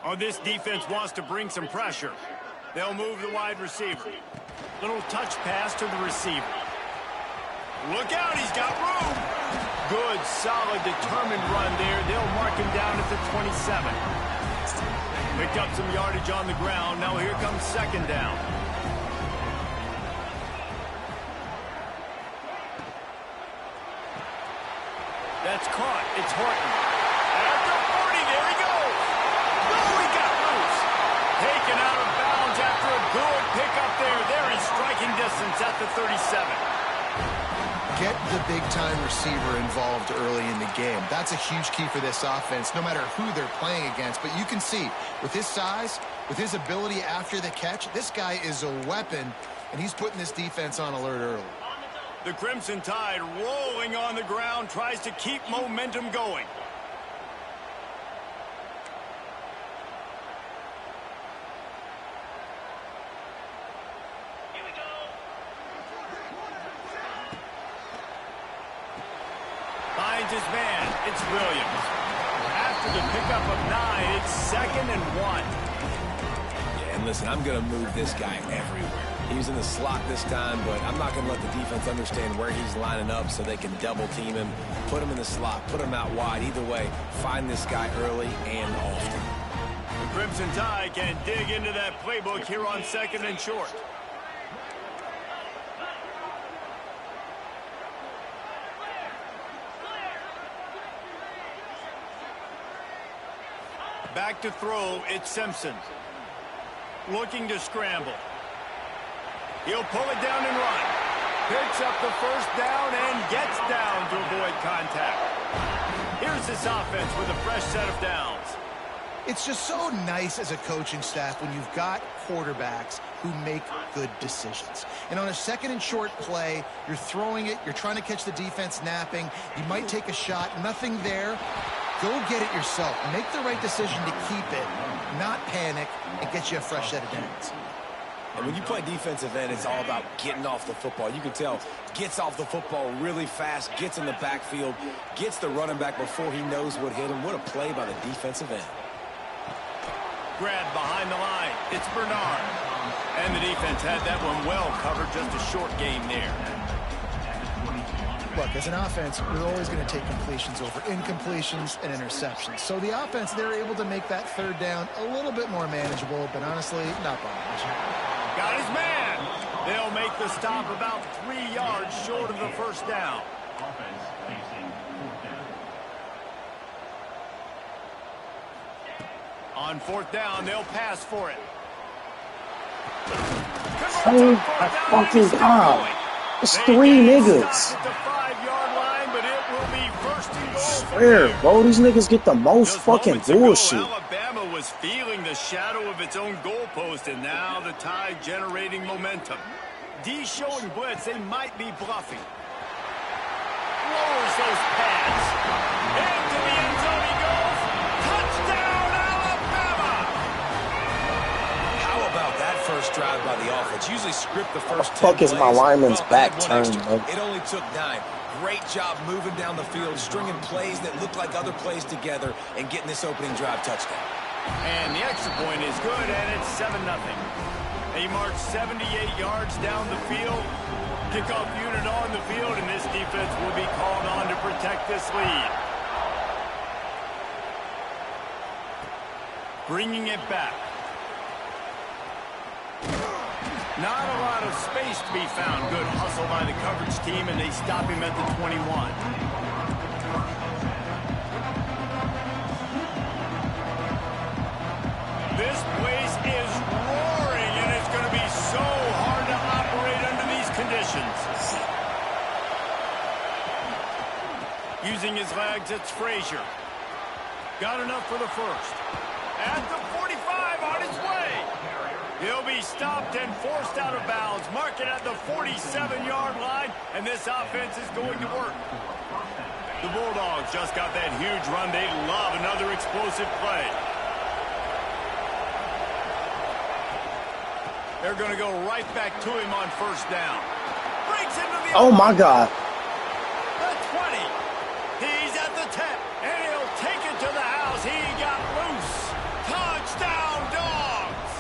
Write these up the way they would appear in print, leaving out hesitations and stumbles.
Oh, this defense wants to bring some pressure. They'll move the wide receiver. Little touch pass to the receiver. Look out, he's got room. Good, solid, determined run there. They'll mark him down at the 27. Picked up some yardage on the ground. Now here comes second down. That's caught. It's Horton. At the 40, there he goes. Oh, he got loose. Taken out of bounds after a good pickup there. There in striking distance at the 37. Get the big-time receiver involved early in the game. That's a huge key for this offense, no matter who they're playing against. But you can see, with his size, with his ability after the catch, this guy is a weapon, and he's putting this defense on alert early. The Crimson Tide rolling on the ground, tries to keep momentum going. Here we go. Finds his man. It's Williams. After the pickup of 9, it's 2nd and 1. Yeah, and listen, I'm going to move this guy everywhere. He was in the slot this time, but I'm not going to let the defense understand where he's lining up so they can double team him, put him in the slot, put him out wide. Either way, find this guy early and often. The Crimson Tide can dig into that playbook here on 2nd and short. Back to throw, it's Simpson. Looking to scramble. He'll pull it down and run. Picks up the first down and gets down to avoid contact. Here's this offense with a fresh set of downs. It's just so nice as a coaching staff when you've got quarterbacks who make good decisions. And on a 2nd and short play, you're throwing it, you're trying to catch the defense napping, you might take a shot, nothing there. Go get it yourself. Make the right decision to keep it, not panic, and get you a fresh set of downs. And when you play defensive end, it's all about getting off the football. You can tell, gets off the football really fast, gets in the backfield, gets the running back before he knows what hit him. What a play by the defensive end. Grab behind the line. It's Bernard. And the defense had that one well covered. Just a short game there. Look, as an offense, you're always going to take completions over incompletions and interceptions. So the offense, they're able to make that 3rd down a little bit more manageable, but honestly, not by much. Got his man. They'll make the stop about 3 yards short of the first down. On 4th down, they'll pass for it. Oh my fucking God. It's 3 niggas. Swear, bro, these niggas get the most fucking bullshit. Alabama was feeling the shadow of its own goalpost, and now the Tide generating momentum. D showing blitz, they might be bluffing. Lowers those pads. Into the end zone he goes. Touchdown, Alabama! How about that first drive by the offense? Usually script the first 10 Fuck is my plays. lineman's Well, back one turned, extra. bro? It only took 9. Great job moving down the field, stringing plays that look like other plays together, and getting this opening drive touchdown. And the extra point is good, and it's 7-0. He marched 78 yards down the field. Kickoff unit on the field, and this defense will be called on to protect this lead. Bringing it back. Not a lot of space to be found. Good hustle by the coverage team, and they stop him at the 21. This place is roaring, and it's going to be so hard to operate under these conditions. Using his legs, it's Frazier. Got enough for the first. At be stopped and forced out of bounds. Mark it at the 47-yard line, and this offense is going to work. The Bulldogs just got that huge run. They love another explosive play. They're going to go right back to him on first down. Breaks into the Oh, my God. The 20. He's at the 10, and he'll take it to the house. He got loose. Touchdown, Dogs!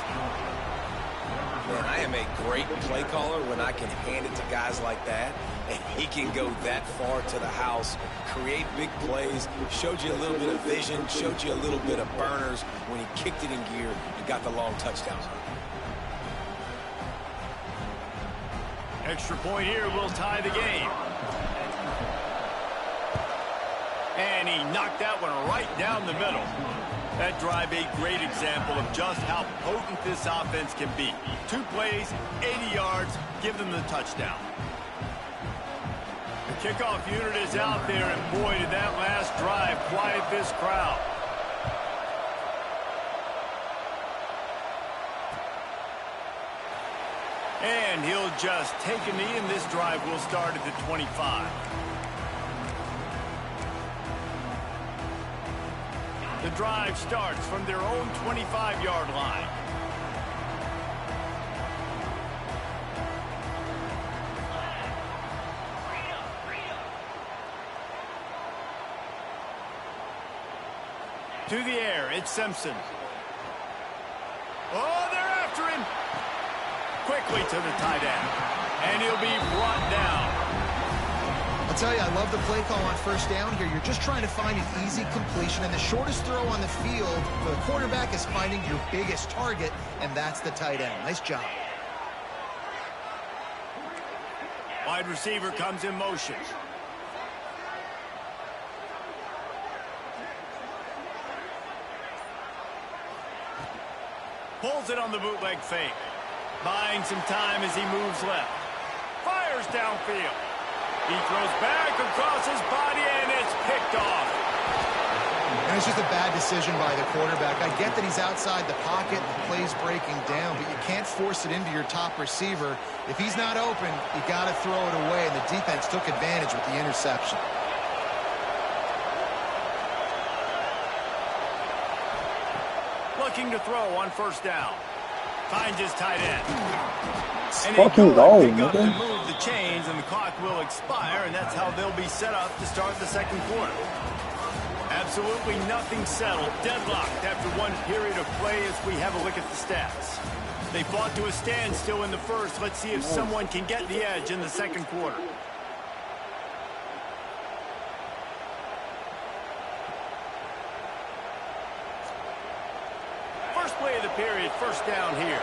Man, I am a great play caller when I can hand it to guys like that, and he can go that far to the house, create big plays, showed you a little bit of vision, showed you a little bit of burners when he kicked it in gear and got the long touchdowns. Extra point here will tie the game. And he knocked that one right down the middle. That drive, a great example of just how potent this offense can be. 2 plays, 80 yards, give them the touchdown. The kickoff unit is out there, and boy, did that last drive quiet this crowd. And he'll just take a knee, and this drive will start at the 25. The drive starts from their own 25-yard line. To the air, it's Simpson. Oh, they're after him. Quickly to the tight end, and he'll be brought down. I'll tell you, I love the play call on first down here. You're just trying to find an easy completion, and the shortest throw on the field for the quarterback is finding your biggest target, and that's the tight end. Nice job. Wide receiver comes in motion. Pulls it on the bootleg fake. Buying some time as he moves left. Fires downfield. He throws back across his body, and it's picked off. And it's just a bad decision by the quarterback. I get that he's outside the pocket, the play's breaking down, but you can't force it into your top receiver. If he's not open, you got to throw it away, and the defense took advantage with the interception. Looking to throw on first down. Finds his tight end. And Fucking goal, pick up nigga. to move the chains, and the clock will expire, and that's how they'll be set up to start the second quarter. Absolutely nothing settled. Deadlocked after one period of play as we have a look at the stats. They fought to a standstill in the first. Let's see if someone can get the edge in the second quarter. First play of the period, first down here.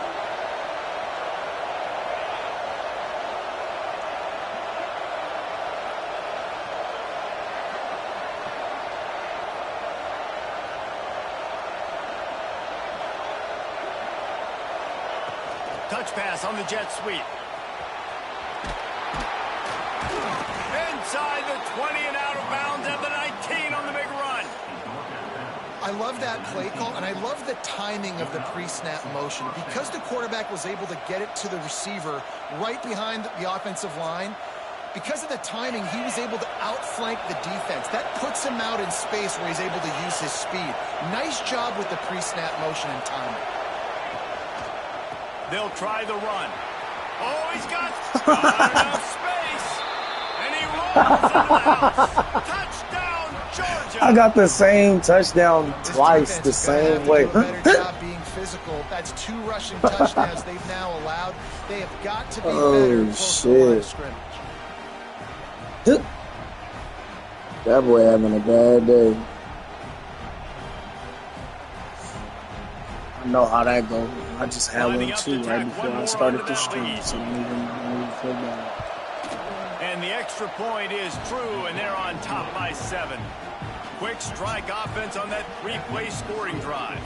Touch pass on the jet sweep. Inside the 20 and out of bounds at the 19 on the big run. I love that play call, and I love the timing of the pre-snap motion. Because the quarterback was able to get it to the receiver right behind the offensive line, because of the timing, he was able to outflank the defense. That puts him out in space where he's able to use his speed. Nice job with the pre-snap motion and timing. They'll try the run. Oh, he's got enough space. And he rolls into the house. Touchdown, Georgia. I got the same touchdown twice the same way. Do a better job being physical. That's 2 rushing touchdowns they've now allowed. They have got to be better close to the line of scrimmage. That boy having a bad day. I know how that goes. I just had one too right before I started the stream, so I don't even feel bad. And the extra point is true, and they're on top by 7. Quick strike offense on that 3-play scoring drive.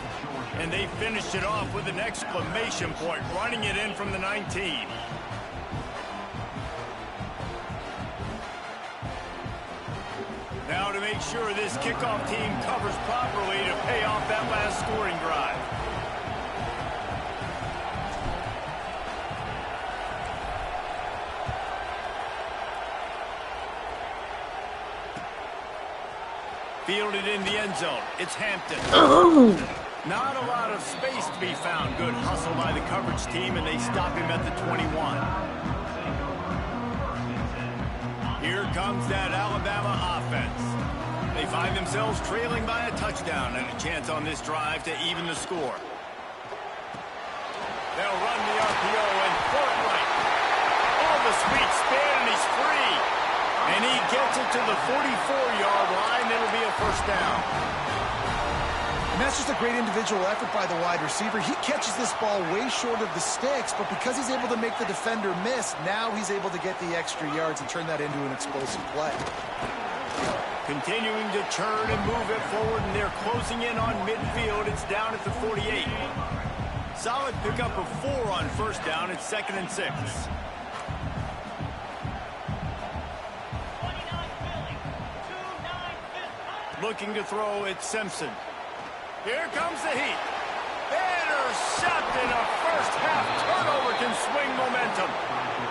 And they finished it off with an exclamation point, running it in from the 19. Now to make sure this kickoff team covers properly to pay off that last scoring drive. Fielded in the end zone. It's Hampton. Not a lot of space to be found. Good hustle by the coverage team, and they stop him at the 21. Here comes that Alabama offense. They find themselves trailing by a touchdown and a chance on this drive to even the score. They'll run the RPO and throw it right. Oh, the sweet spin, and he's free. And he gets it to the 44-yard line. It'll be a first down. And that's just a great individual effort by the wide receiver. He catches this ball way short of the sticks, but because he's able to make the defender miss, now he's able to get the extra yards and turn that into an explosive play. Continuing to turn and move it forward, and they're closing in on midfield. It's down at the 48. Solid pickup of 4 on first down. It's 2nd and 6. Looking to throw, it's Simpson. Here comes the heat. Intercepted. A first-half turnover can swing momentum.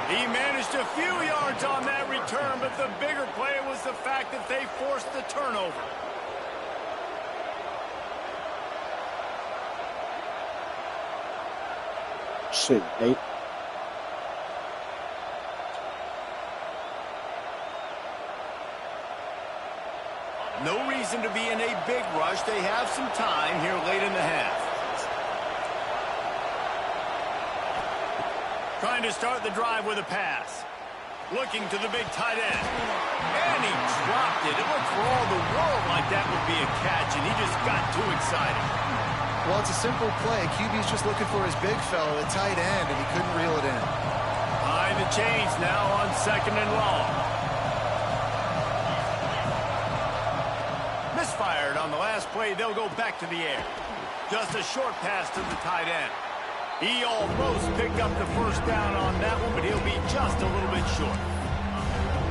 He managed a few yards on that return, but the bigger play was the fact that they forced the turnover. Shit, 8. No reason to be in a big rush. They have some time here late in the half. Trying to start the drive with a pass. Looking to the big tight end. And he dropped it. It looked for all the world like that would be a catch, and he just got too excited. Well, it's a simple play. QB's just looking for his big fella, the tight end, and he couldn't reel it in. Behind the chains now on 2nd and long. Misfired on the last play. They'll go back to the air. Just a short pass to the tight end. He almost picked up the first down on that one, but he'll be just a little bit short.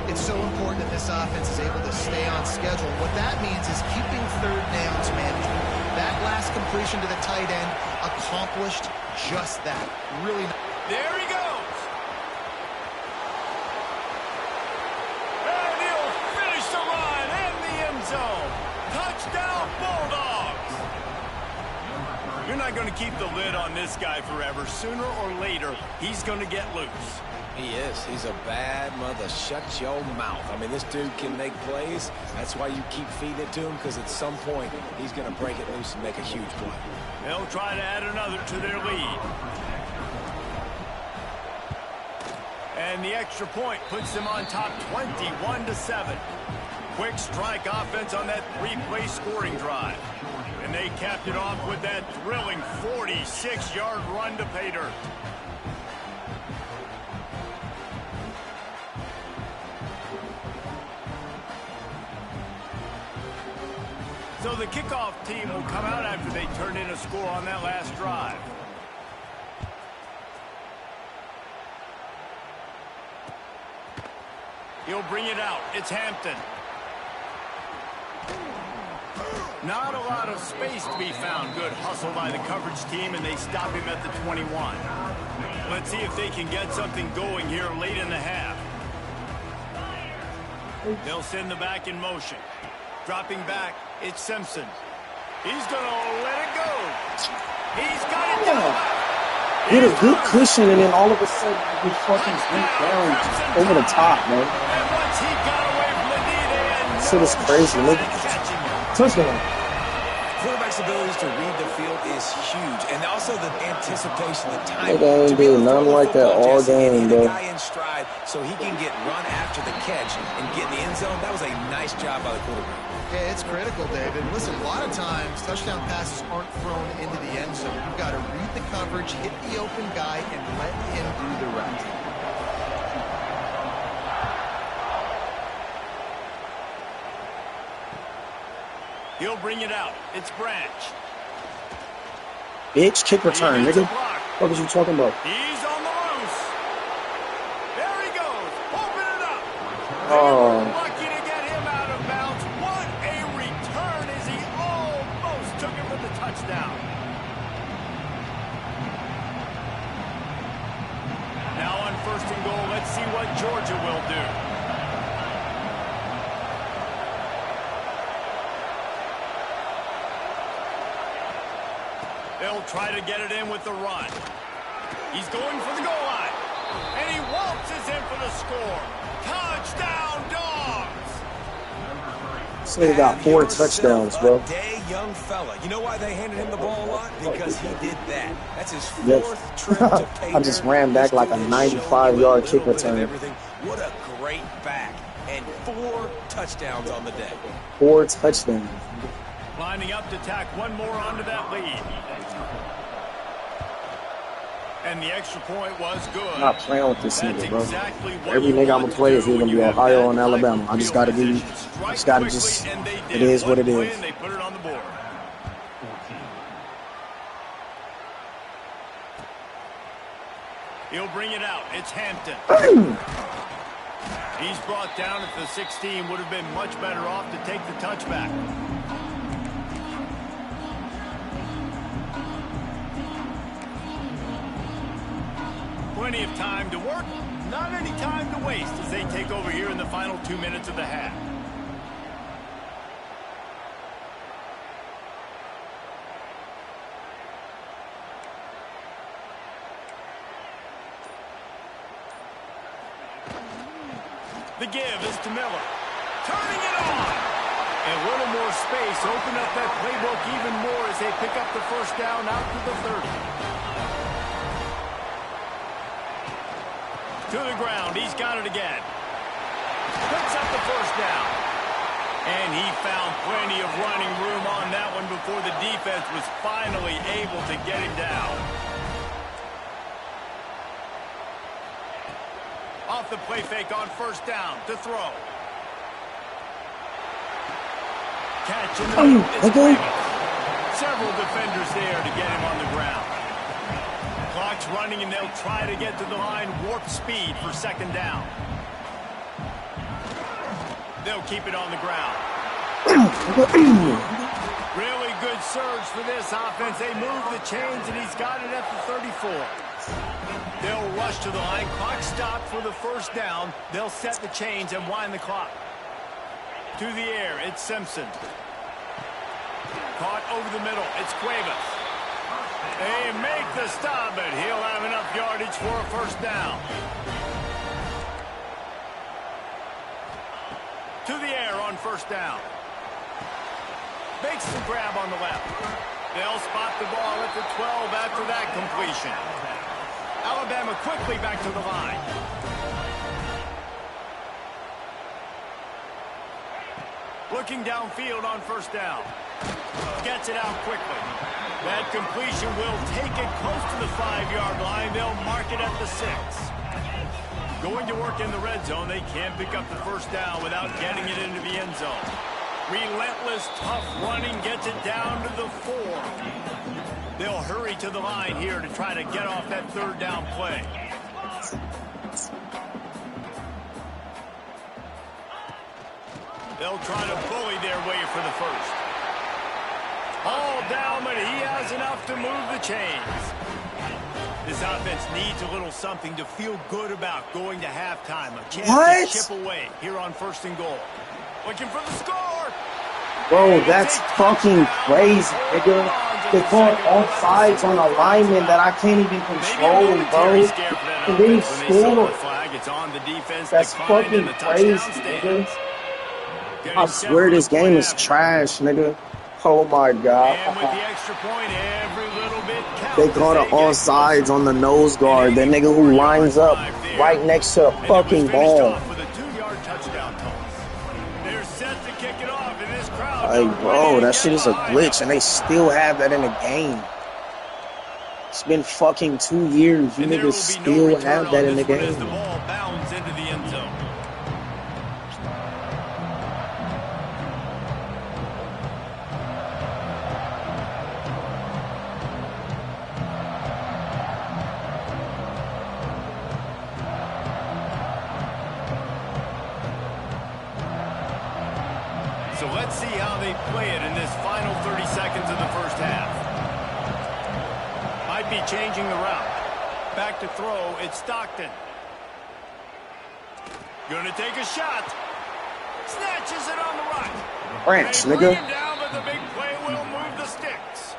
It's so important that this offense is able to stay on schedule. What that means is keeping third downs management. That last completion to the tight end accomplished just that. Really. There he goes. And he'll finish the run in the end zone. Touchdown, Bulldogs. You're not going to keep the lid on this guy forever. Sooner or later, he's going to get loose. He is. He's a bad mother. Shut your mouth. I mean, this dude can make plays. That's why you keep feeding it to him, because at some point, he's going to break it loose and make a huge play. They'll try to add another to their lead. And the extra point puts them on top 21-7. Quick strike offense on that 3-play scoring drive. And they capped it off with that thrilling 46-yard run to pay dirt. So the kickoff team will come out after they turn in a score on that last drive. He'll bring it out. It's Hampton. Not a lot of space to be found. Good hustle by the coverage team, and they stop him at the 21. Let's see if they can get something going here late in the half. They'll send the back in motion. Dropping back, it's Simpson. He's going to let it go. He's got it down. Get a good cushion, and then all of a sudden, he fucking went down over the top, man. And once he got away from the knee, they had Shit is crazy. Look, touchdown. Quarterback's abilities to read the field is huge, and also the anticipation, the time. They ain't doing nothing like that all game, bro. Guy in stride, so he can get run after the catch and get in the end zone. That was a nice job by the quarterback. Yeah, it's critical, David. Listen, a lot of times touchdown passes aren't thrown into the end zone. You've got to read the coverage, hit the open guy, and let him do the rest. He'll bring it out. It's Branch. Bitch, kick return, nigga. What was you talking about? He's on the loose. There he goes. Open it up. Oh. Lucky to get him out of bounds. What a return as he almost took it for the touchdown. Now on 1st and goal, let's see what Georgia will do. They'll try to get it in with the run. He's going for the goal line. And he waltzes in for the score. Touchdown, Dogs! So he got 4 touchdowns, bro. Day, young fella. You know why they handed him the ball a lot? Because he did that. That's his 4th trip to pay. I just ran back like a 95-yard kick return. What a great back. And 4 touchdowns on the day. 4 touchdowns. Lining up to tack one more onto that lead. And the extra point was good. I'm not playing with this nigga, bro. Exactly Every nigga I'm gonna play is either gonna be Ohio and Alabama. I just gotta be. It is what it is. They put it on the board. He'll bring it out. It's Hampton. He's brought down at the 16. Would have been much better off to take the touchback. Plenty of time to work, not any time to waste as they take over here in the final 2 minutes of the half. The give is to Miller. Turning it on. And a little more space. Open up that playbook even more as they pick up the first down out to the 30. To the ground. He's got it again. Picks up the first down. And he found plenty of running room on that one before the defense was finally able to get him down. Off the play fake on first down to throw. Catch in the middle. It's Cuevas. Several defenders there to get him on the ground. Clock's running, and they'll try to get to the line warp speed for second down. They'll keep it on the ground. Really good surge for this offense. They move the chains, and he's got it at the 34. They'll rush to the line. Clock stopped for the first down. They'll set the chains and wind the clock. To the air, it's Simpson. Caught over the middle. It's Cuevas. They make the stop, but he'll have enough yardage for a first down. To the air on first down. Makes the grab on the left. They'll spot the ball at the 12 after that completion. Alabama quickly back to the line. Looking downfield on first down. Gets it out quickly. That completion will take it close to the 5-yard line. They'll mark it at the 6. Going to work in the red zone. They can't pick up the first down without getting it into the end zone. Relentless, tough running gets it down to the 4. They'll hurry to the line here to try to get off that third down play. They'll try to bully their way for the first. All down, but he has enough to move the chains. This offense needs a little something to feel good about going to halftime. A chance to chip away here on first and goal. Looking for the score. Bro, that's fucking crazy, nigga. They caught offsides on a lineman that I can't even control, bro. And then he scored. That's fucking crazy, nigga. I swear this game is trash, nigga. Oh my god. They caught an offsides on the nose guard. The nigga who lines up right next to the fucking ball. Like, bro, that shit is a glitch, and they still have that in the game. It's been fucking 2 years. You niggas still have that in the game. So let's see how they play it in this final 30 seconds of the first half. Might be changing the route. Back to throw, it's Stockton. Gonna take a shot. Snatches it on the right. Branch, nigga. Down, but the big play will move the sticks.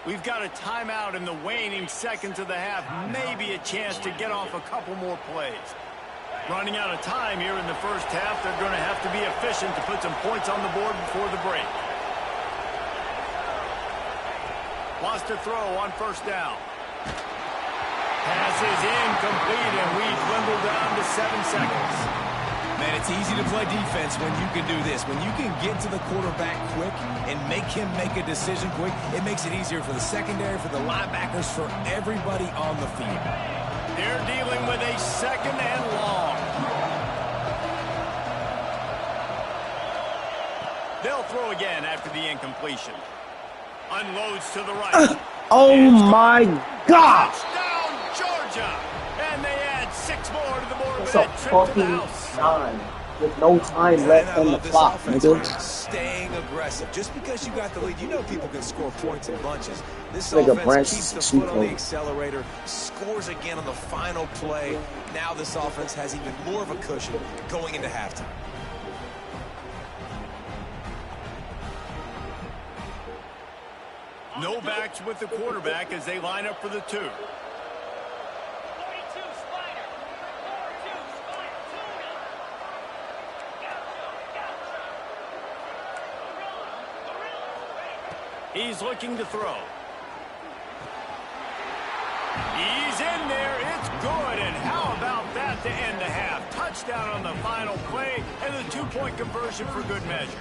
We've got a timeout in the waning seconds of the half. Maybe a chance to get off a couple more plays. Running out of time here in the first half. They're going to have to be efficient to put some points on the board before the break. Wants to throw on first down. Pass is incomplete, and we dwindle down to 7 seconds. Man, it's easy to play defense when you can do this. When you can get to the quarterback quick and make him make a decision quick, it makes it easier for the secondary, for the linebackers, for everybody on the field. They're dealing with a second and long. They'll throw again after the incompletion. Unloads to the right. Oh, my God. Touchdown, Georgia. And they add 6 more to the board It's with a a trip to the fucking house. 9 with no time left on the clock, nigga. Staying aggressive. Just because you got the lead, you know people can score points in bunches. This Nigga, offense Branch keeps the is foot on the cheap. accelerator, scores again on the final play. Now this offense has even more of a cushion going into halftime. No backs with the quarterback as they line up for the 2. He's looking to throw. He's in there. It's good. And how about that to end the half? Touchdown on the final play and the 2-point conversion for good measure.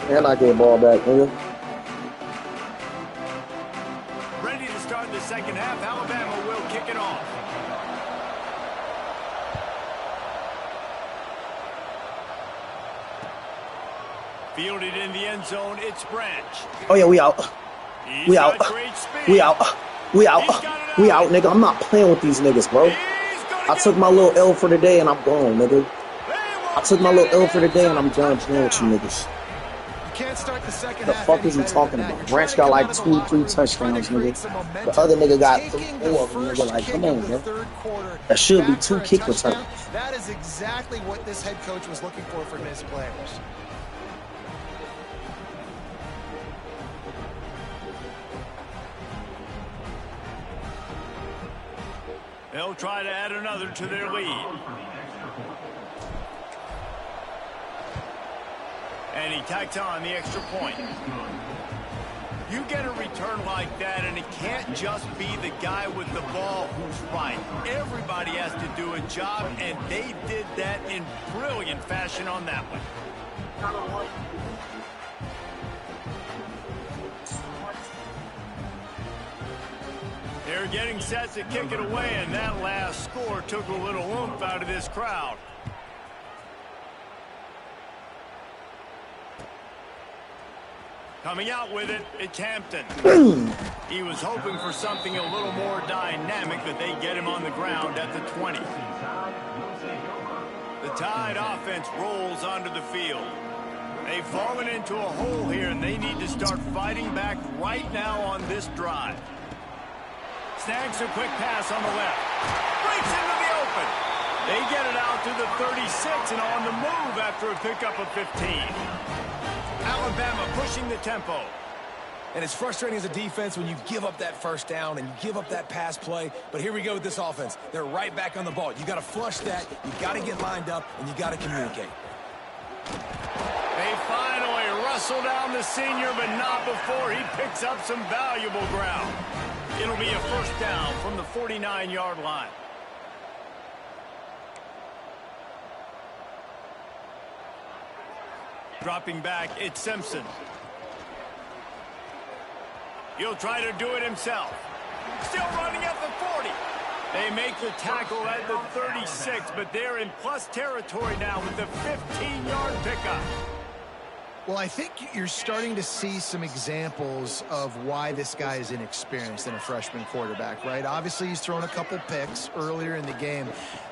And I get ball back, nigga. Ready to start the second half. Alabama will kick it off. Fielded in the end zone. It's Branch. Oh, yeah, we out. He's We got out. great speed. We out. We out. He's got it We out. out, nigga. I'm not playing with these niggas, bro. He's gonna I get took my little L for the day and I'm gone, nigga. They won't I took my get little L it. for the day and I'm It's done a playing with you touchdown. niggas. You can't start the second The half fuck any is he better talking than that. about? You're Branch trying got to like come out of the 2, 3 locker room, trying to touchdowns, create nigga. some The momentum. other nigga got Taking 4 the of them, nigga. first Like, kick come of on, the man. third quarter That should be back 2 for a kick touchdown. returns. That is exactly what this head coach was looking for from his players. They'll try to add another to their lead. And he tacks on the extra point. You get a return like that, and it can't just be the guy with the ball who's right. Everybody has to do a job, and they did that in brilliant fashion on that one. They're getting set to kick it away, and that last score took a little oomph out of this crowd. Coming out with it, it's Hampton. He was hoping for something a little more dynamic, but they get him on the ground at the 20. The Tide offense rolls onto the field. They've fallen into a hole here, and they need to start fighting back right now on this drive. Snags a quick pass on the left. Breaks into the open. They get it out to the 36 and on the move after a pickup of 15. Alabama pushing the tempo. And it's frustrating as a defense when you give up that first down and you give up that pass play. But here we go with this offense. They're right back on the ball. You got to flush that. You got to get lined up, and you got to communicate. They finally wrestle down the senior, but not before he picks up some valuable ground. It'll be a first down from the 49-yard line. Dropping back, it's Simpson. He'll try to do it himself. Still running at the 40. They make the tackle at the 36, but they're in plus territory now with the 15-yard pickup. Well, I think you're starting to see some examples of why this guy is inexperienced in a freshman quarterback, right? Obviously, he's thrown a couple picks earlier in the game.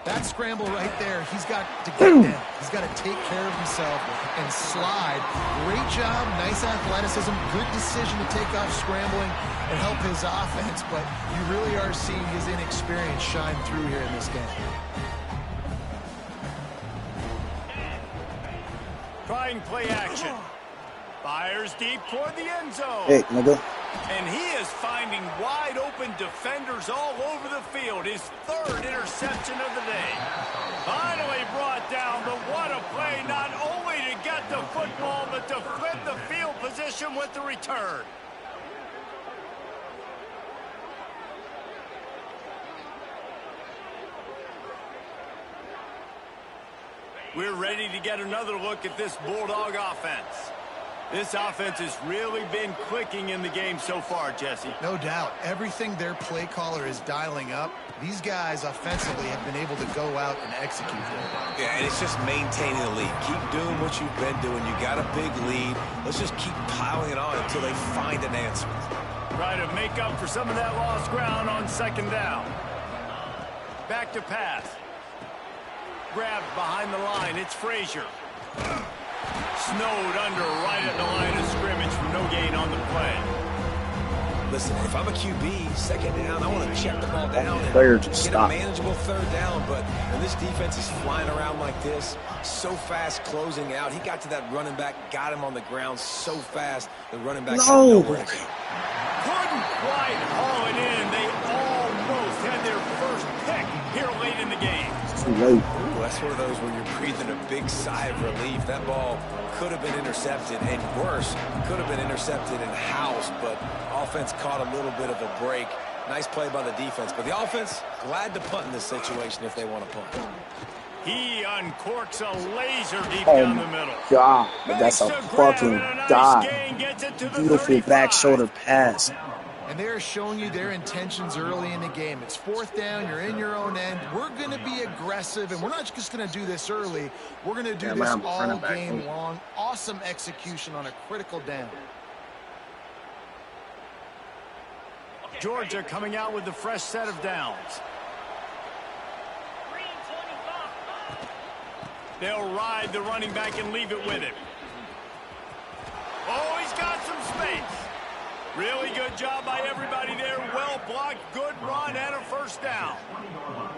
That scramble right there, he's got to get in. He's got to take care of himself and slide. Great job, nice athleticism, good decision to take off scrambling and help his offense, but you really are seeing his inexperience shine through here in this game. Trying play action. Fires deep toward the end zone. Hey, nigga. And he is finding wide open defenders all over the field. His third interception of the day. Finally brought down, but what a play, not only to get the football, but to flip the field position with the return. We're ready to get another look at this Bulldog offense. This offense has really been clicking in the game so far, Jesse. No doubt. Everything their play caller is dialing up, these guys offensively have been able to go out and execute really well. Yeah, and it's just maintaining the lead. Keep doing what you've been doing. You got a big lead. Let's just keep piling it on until they find an answer. Try to make up for some of that lost ground on second down. Back to pass. Grabbed behind the line. It's Frazier. Snowed under right at the line of scrimmage for no gain on the play. Listen, if I'm a QB, second down, I want to check the ball down and get a manageable third down. But when this defense is flying around like this, so fast closing out, he got to that running back, got him on the ground so fast, the running back had nowhere to go. Couldn't quite haul it in. They almost had their first pick here late in the game. Too late. Ooh, that's one of those where you're breathing a big sigh of relief. That ball could have been intercepted, and worse, could have been intercepted and housed, but offense caught a little bit of a break. Nice play by the defense, but the offense glad to punt in this situation if they want to punt. He uncorks a laser deep down the middle. God, that's a fucking dive. Beautiful back shoulder pass. And they're showing you their intentions early in the game. It's fourth down. You're in your own end. We're going to be aggressive, and we're not just going to do this early. We're going to do this all game long. Awesome execution on a critical down. Georgia coming out with a fresh set of downs. They'll ride the running back and leave it with him. Oh, he's got some space. Really good job by everybody there. Well blocked, good run, and a first down.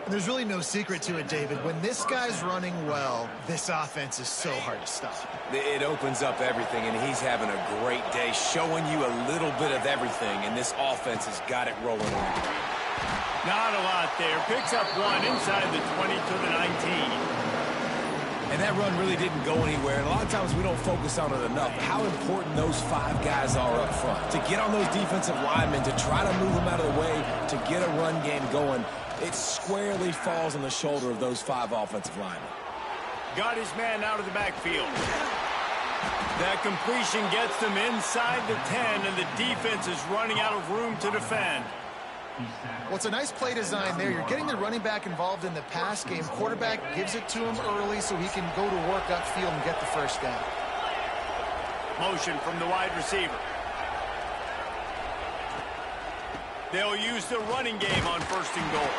And there's really no secret to it, David. When this guy's running well, this offense is so hard to stop. It opens up everything, and he's having a great day, showing you a little bit of everything, and this offense has got it rolling on. Not a lot there. Picks up one inside the 20 to the 19. And that run really didn't go anywhere. And a lot of times we don't focus on it enough. How important those five guys are up front. To get on those defensive linemen, to try to move them out of the way, to get a run game going, it squarely falls on the shoulder of those five offensive linemen. Got his man out of the backfield. That completion gets them inside the 10, and the defense is running out of room to defend. Well, it's a nice play design there. You're getting the running back involved in the pass game. Quarterback gives it to him early so he can go to work upfield and get the first down. Motion from the wide receiver. They'll use the running game on first and goal.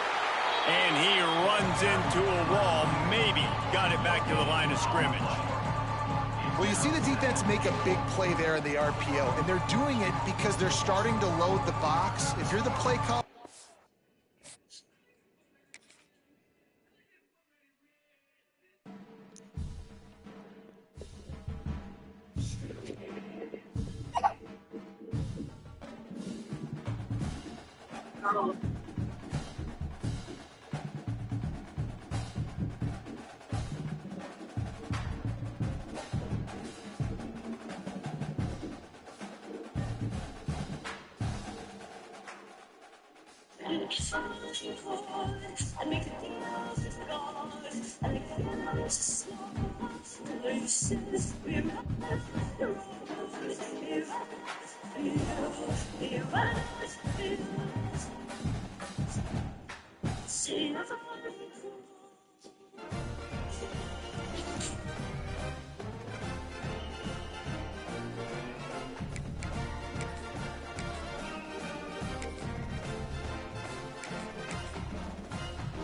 And he runs into a wall. Maybe got it back to the line of scrimmage. Well, you see the defense make a big play there in the RPO, and they're doing it because they're starting to load the box. If you're the play call,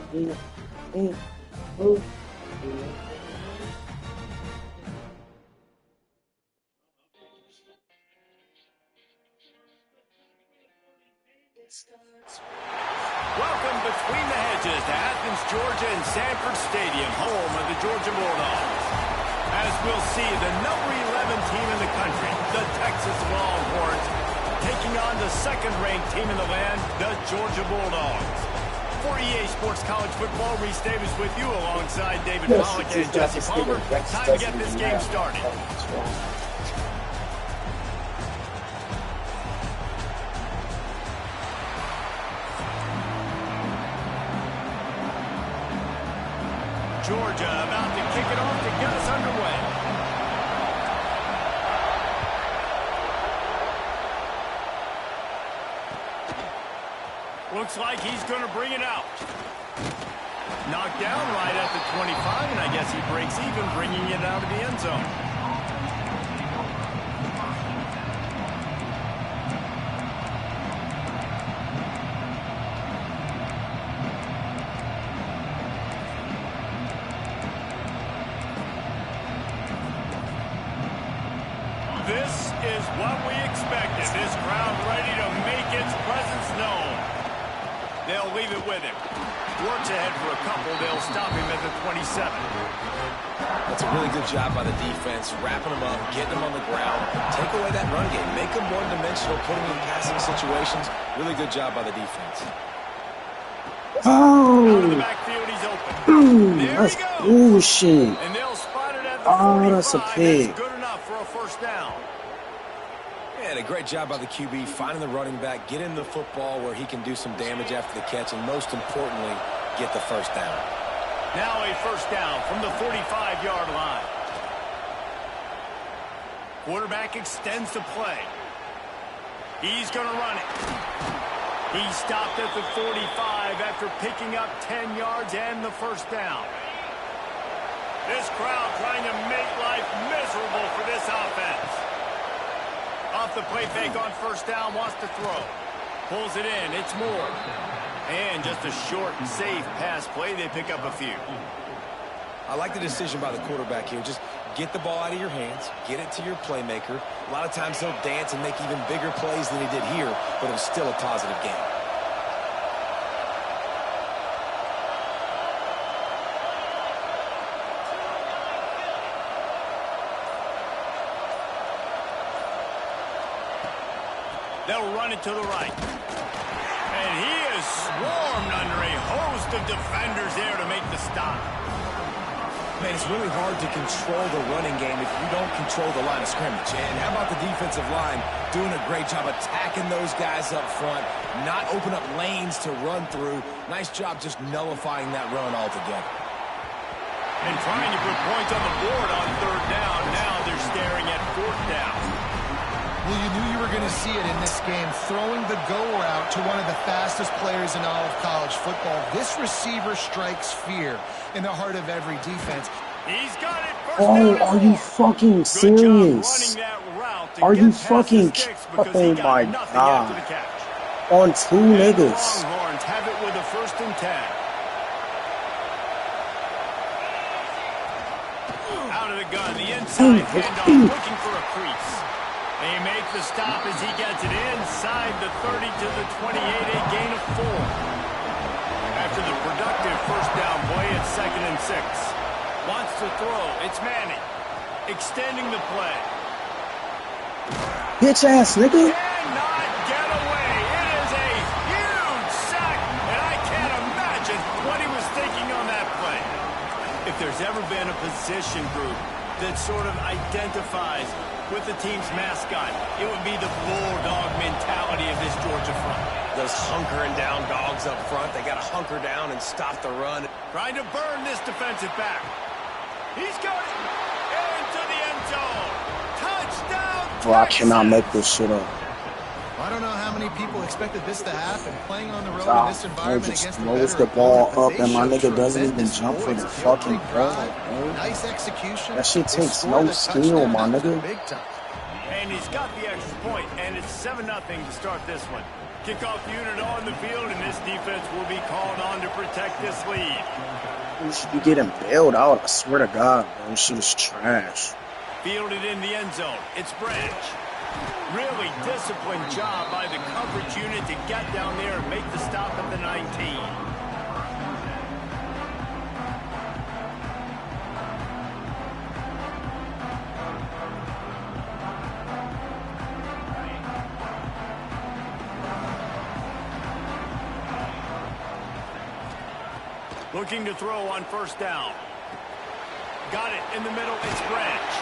Welcome between the hedges to Athens, Georgia and Sanford Stadium, home of the Georgia Bulldogs. As we'll see, the number 11 team in the country, the Texas Longhorns, taking on the second-ranked team in the land, the Georgia Bulldogs. For EA Sports College Football, Reese Davis with you alongside David Pollack and Jesse Palmer. Time to get this game started. Georgia about to kick it off to get us underway. Looks like he's going to bring it out. Knocked down right at the 25, and I guess he breaks even, bringing it out of the end zone. This is what we expected. This crowd ready to make its presence known. They'll leave it with him. Works ahead for a couple. They'll stop him at the 27. That's a really good job by the defense, wrapping them up, getting them on the ground. Take away that run game. Make them one-dimensional, put them in passing situations. Really good job by the defense. Oh! Out of the backfield, he's open. That's bullshit. And they'll spot it at the 45. That's a pig. That's good enough for a first down. And a great job by the QB, finding the running back, get him the football where he can do some damage after the catch, and most importantly, get the first down. Now a first down from the 45-yard line. Quarterback extends the play. He's going to run it. He stopped at the 45 after picking up 10 yards and the first down. This crowd trying to make life miserable for this offense. Off the play fake on first down, wants to throw. Pulls it in, it's Moore. And just a short and safe pass play, they pick up a few. I like the decision by the quarterback here. Just get the ball out of your hands, get it to your playmaker. A lot of times he'll dance and make even bigger plays than he did here, but it was still a positive game. They'll run it to the right. And he is swarmed under a host of defenders there to make the stop. Man, it's really hard to control the running game if you don't control the line of scrimmage. And how about the defensive line doing a great job attacking those guys up front, not open up lanes to run through. Nice job just nullifying that run altogether. And trying to put points on the board on third down. Now they're staring at fourth down. Well, you knew you were going to see it in this game, throwing the go route to one of the fastest players in all of college football. This receiver strikes fear in the heart of every defense. He's got it. Oh, are you fucking serious? Are you fucking... Oh, my God. On two niggas. Longhorns have it with a 1st and 10. Out of the gun, the inside handoff, looking for a crease. They make the stop as he gets it inside the 30 to the 28, a gain of 4. After the productive first down play, it's 2nd and 6. Wants to throw, it's Manning. Extending the play. Bitch ass nigga. Cannot get away. It is a huge sack, and I can't imagine what he was thinking on that play. If there's ever been a position group that sort of identifies with the team's mascot, it would be the bulldog mentality of this Georgia front. Those hunkering down dogs up front, they got to hunker down and stop the run. Trying to burn this defensive back. He's got it into the end zone. Touchdown, Bro, I cannot make this shit up. I don't know how many people expected this to happen. Playing on the road in this environment just against throws the veteran ball opponent, up and my they nigga doesn't showed even jump for the tremendous fucking poise, ball, drive, bro. nice execution. That shit They takes scored no the skill, touchdown my after nigga. big time. And he's got the extra point, and it's 7-0 to start this one. Kickoff unit on the field, and this defense will be called on to protect this lead. You should be getting bailed out. I swear to God, bro. This shit is trash. Fielded in the end zone. It's Branch. Really disciplined job by the coverage unit to get down there and make the stop at the 19. Looking to throw on first down. Got it in the middle. It's Branch.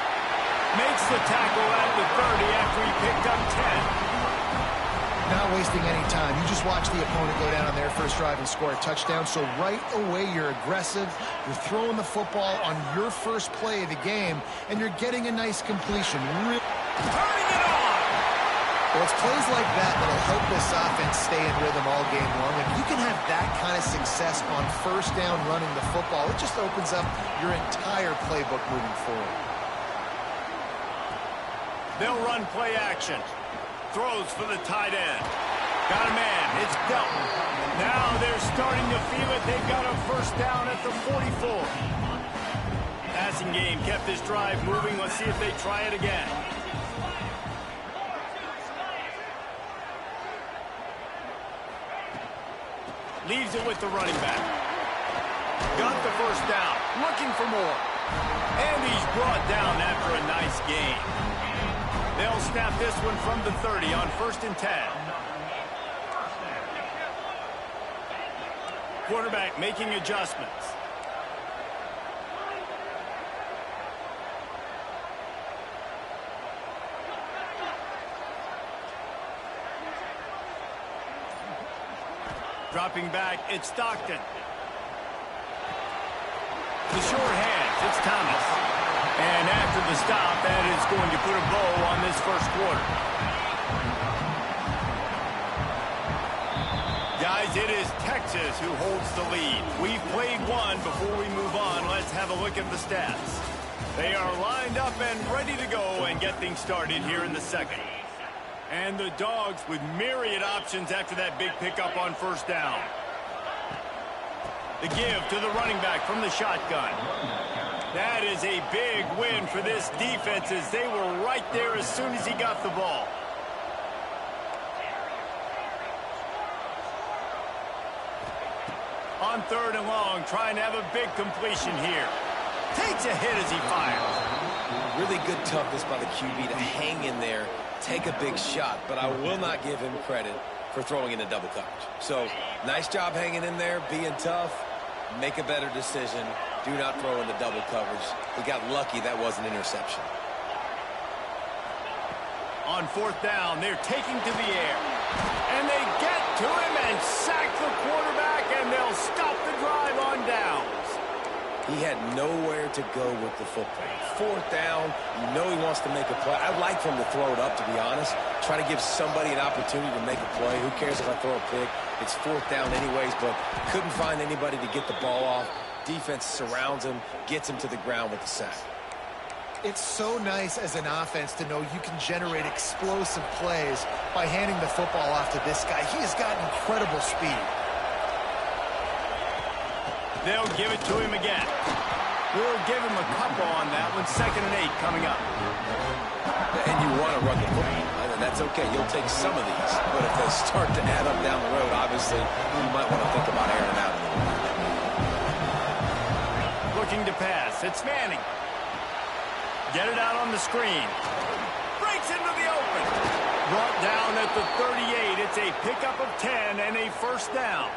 Makes the tackle at the 30 after he picked up 10. Not wasting any time. You just watch the opponent go down on their first drive and score a touchdown. So right away, you're aggressive. You're throwing the football on your first play of the game, and you're getting a nice completion. Turning it on! Well, it's plays like that that'll help this offense stay in rhythm all game long. If you can have that kind of success on first down running the football, it just opens up your entire playbook moving forward. They'll run play action. Throws for the tight end. Got a man. It's Delton. Now they're starting to feel it. They've got a first down at the 44. Passing game kept this drive moving. Let's see if they try it again. Leaves it with the running back. Got the first down. Looking for more. And he's brought down after a nice gain. They'll snap this one from the 30 on 1st and 10. Quarterback making adjustments. Dropping back, it's Stockton. The short hands, it's Thomas. And after the stop, that is going to put a bow on this first quarter. Guys, it is Texas who holds the lead. We've played one. Before we move on, let's have a look at the stats. They are lined up and ready to go and get things started here in the second. And the Dogs with myriad options after that big pickup on first down. The give to the running back from the shotgun. That is a big win for this defense as they were right there as soon as he got the ball. On 3rd and long, trying to have a big completion here. Takes a hit as he fires. Really good toughness by the QB to hang in there, take a big shot, but I will not give him credit for throwing into double coverage. So, nice job hanging in there, being tough, make a better decision, do not throw into double coverage. He got lucky that was an interception. On 4th down, they're taking to the air. And they get to him and sack the quarterback, and they'll stop the drive on downs. He had nowhere to go with the football. 4th down, you know he wants to make a play. I'd like for him to throw it up, to be honest. Try to give somebody an opportunity to make a play. Who cares if I throw a pick? It's 4th down anyways, but couldn't find anybody to get the ball off. Defense surrounds him, gets him to the ground with the sack. It's so nice as an offense to know you can generate explosive plays by handing the football off to this guy. He has got incredible speed. They'll give it to him again. We'll give him a couple on that one. 2nd and 8 coming up. And you want to run the football, and that's okay. You'll take some of these. But if they start to add up down the road, obviously, you might want to think about airing it out a little bit. Looking to pass. It's Manning. Get it out on the screen. Breaks into the open. Brought down at the 38. It's a pickup of 10 and a first down.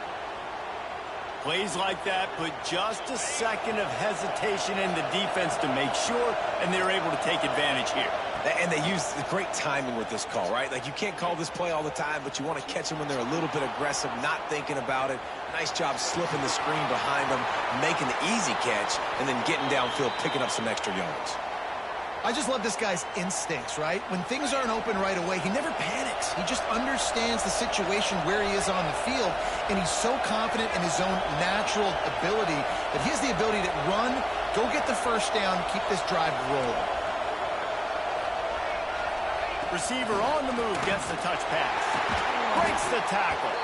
Plays like that put just a second of hesitation in the defense to make sure, and they're able to take advantage here. And they use the great timing with this call, right? Like, you can't call this play all the time, but you want to catch them when they're a little bit aggressive, not thinking about it. Nice job slipping the screen behind them, making the easy catch, and then getting downfield, picking up some extra yards. I just love this guy's instincts, right? When things aren't open right away, he never panics. He just understands the situation where he is on the field, and he's so confident in his own natural ability that he has the ability to run, go get the first down, keep this drive rolling. Receiver on the move gets the touch pass. breaks the tackle.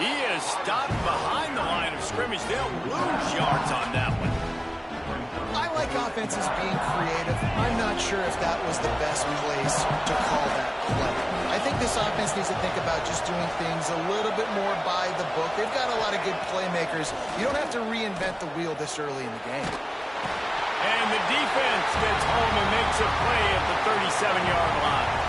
He is stopped behind the line of scrimmage. They'll lose yards on that one. I like offenses being creative. I'm not sure if that was the best place to call that play. I think this offense needs to think about just doing things a little bit more by the book. They've got a lot of good playmakers. You don't have to reinvent the wheel this early in the game. And the defense gets home and makes a play at the 37-yard line.